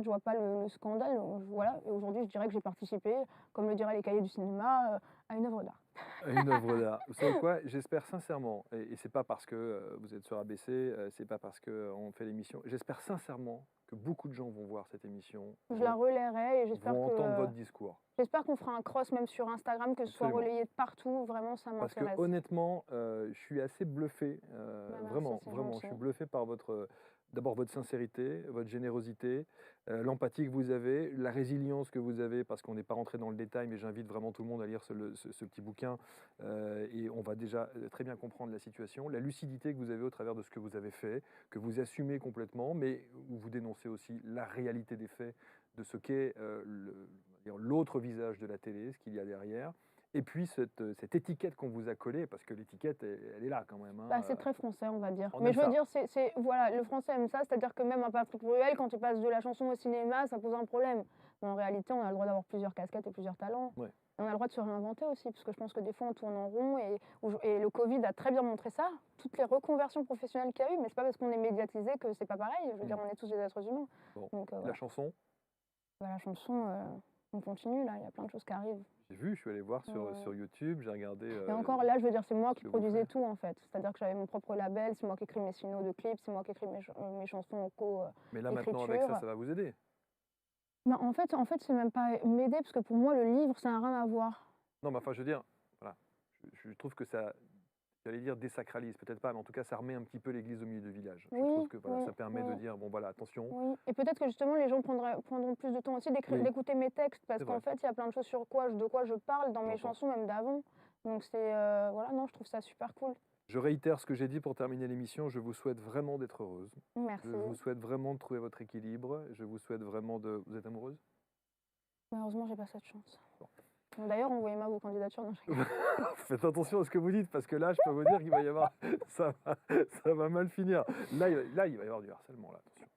vois pas le scandale, voilà. Et aujourd'hui, je dirais que j'ai participé, comme le diraient les cahiers du cinéma, à une œuvre d'art. Une œuvre d'art. Vous savez quoi? J'espère sincèrement, et c'est pas parce que vous êtes sur ABC, c'est pas parce qu'on fait l'émission. J'espère sincèrement que beaucoup de gens vont voir cette émission, Je la relayerai et vont entendre votre discours. j'espère qu'on fera un cross même sur Instagram, que ce soit Absolument. relayé de partout. Vraiment, ça Parce que m'intéresse. honnêtement, je suis assez bluffé, Bah, merci, vraiment, c'est vraiment. Je suis gentil. bluffé par d'abord votre sincérité, votre générosité, l'empathie que vous avez, la résilience que vous avez, parce qu'on n'est pas rentré dans le détail, mais j'invite vraiment tout le monde à lire ce petit bouquin, et on va déjà très bien comprendre la situation, la lucidité que vous avez au travers de ce que vous avez fait, que vous assumez complètement, mais où vous dénoncez aussi la réalité des faits de ce qu'est l'autre visage de la télé, ce qu'il y a derrière. Et puis cette étiquette qu'on vous a collée, parce que l'étiquette, elle est là quand même, hein, Bah, c'est très français, on va dire. on Mais aime je veux ça. dire, voilà, le français aime ça, c'est-à-dire que même un Patrick Bruel, quand il passe de la chanson au cinéma, ça pose un problème. Mais en réalité, on a le droit d'avoir plusieurs casquettes et plusieurs talents. Ouais. Et on a le droit de se réinventer aussi, parce que je pense que des fois, on tourne en rond, et le Covid a très bien montré ça. Toutes les reconversions professionnelles qu'il y a eu, mais c'est pas parce qu'on est médiatisé que c'est pas pareil. Je veux dire, on est tous des êtres humains. Bon. Donc, La voilà. chanson, Bah, la chanson, on continue, là, il y a plein de choses qui arrivent. j'ai vu, je suis allé voir sur YouTube, j'ai regardé Et encore là, je veux dire, c'est moi ce qui que vous produisais faites. tout en fait. C'est-à-dire que j'avais mon propre label, c'est moi qui écris mes signaux de clips, c'est moi qui écris mes chansons en Mais là maintenant avec co-écriture. ça va vous aider. Bah, en fait, c'est même pas m'aider, parce que pour moi, le livre, ça n'a rien à voir. Non, mais enfin, je veux dire, voilà, je trouve que ça, j'allais dire désacralise, peut-être pas, mais en tout cas, ça remet un petit peu l'église au milieu du village. Je Oui, trouve que voilà, oui, ça permet de oui, dire, bon voilà, attention, oui. Et peut-être que justement, les gens prendront plus de temps aussi oui, d'écouter mes textes, parce c'est qu'en vrai, fait, il y a plein de choses de quoi je parle dans mes j'entends. chansons, même d'avant. Donc voilà, non, je trouve ça super cool. Je réitère ce que j'ai dit pour terminer l'émission, je vous souhaite vraiment d'être heureuse. Merci. Je vous souhaite vraiment de trouver votre équilibre. Je vous souhaite vraiment de... Vous êtes amoureuse? Malheureusement, j'ai pas cette chance. Bon. D'ailleurs, envoyez-moi vos candidatures. Non, je rigole. Faites attention à ce que vous dites, parce que là, je peux vous dire qu'il va y avoir... ça va mal finir. Là, il va y avoir du harcèlement, là, attention.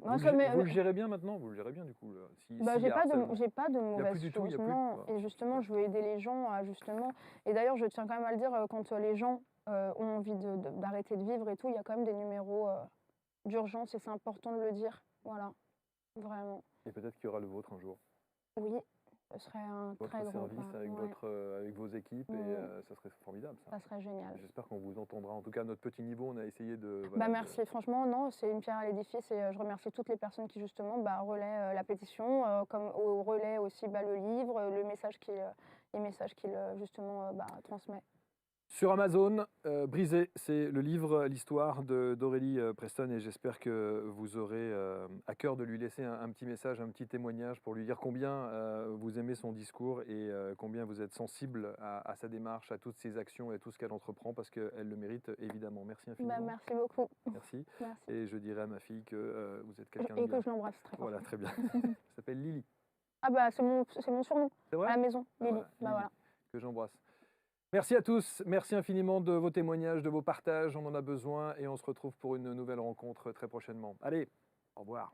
Moi, Vous le gérez bien maintenant? Vous le gérez bien, du coup, là, bah, s'il y a harcèlement. j'ai pas de Il n'y a plus mauvaises du tout, il choses, n'y a plus? non. Voilà. Et justement, je veux aider les gens à justement. Et d'ailleurs, je tiens quand même à le dire, quand les gens ont envie d'arrêter de vivre et tout, il y a quand même des numéros d'urgence et c'est important de le dire. Voilà, vraiment. Et peut-être qu'il y aura le vôtre un jour. Oui, ce serait un Votre très gros service pas. avec, Ouais, avec vos équipes, et ça serait formidable, ça. ça serait génial. J'espère qu'on vous entendra. En tout cas, à notre petit niveau, on a essayé de... Bah, Voilà, merci, franchement, non, c'est une pierre à l'édifice et je remercie toutes les personnes qui justement bah, relaient la pétition, comme relaient aussi bah, le livre, les messages qu'il justement bah, transmet. Sur Amazon, Brisé, c'est le livre, l'histoire d'Aurélie Preston, et j'espère que vous aurez à cœur de lui laisser un petit message, un petit témoignage pour lui dire combien vous aimez son discours et combien vous êtes sensible à sa démarche, à toutes ses actions et à tout ce qu'elle entreprend, parce qu'elle le mérite évidemment. Merci infiniment. Bah, merci beaucoup. Merci. Merci. Et je dirai à ma fille que vous êtes quelqu'un de Et bien. que je l'embrasse très fort. Voilà, très bien. Elle s'appelle Lily. Ah bah c'est mon surnom C'est à vrai? la maison, Lily. Voilà, Bah Lily, voilà. que j'embrasse. Merci à tous, merci infiniment de vos témoignages, de vos partages, on en a besoin et on se retrouve pour une nouvelle rencontre très prochainement. Allez, au revoir.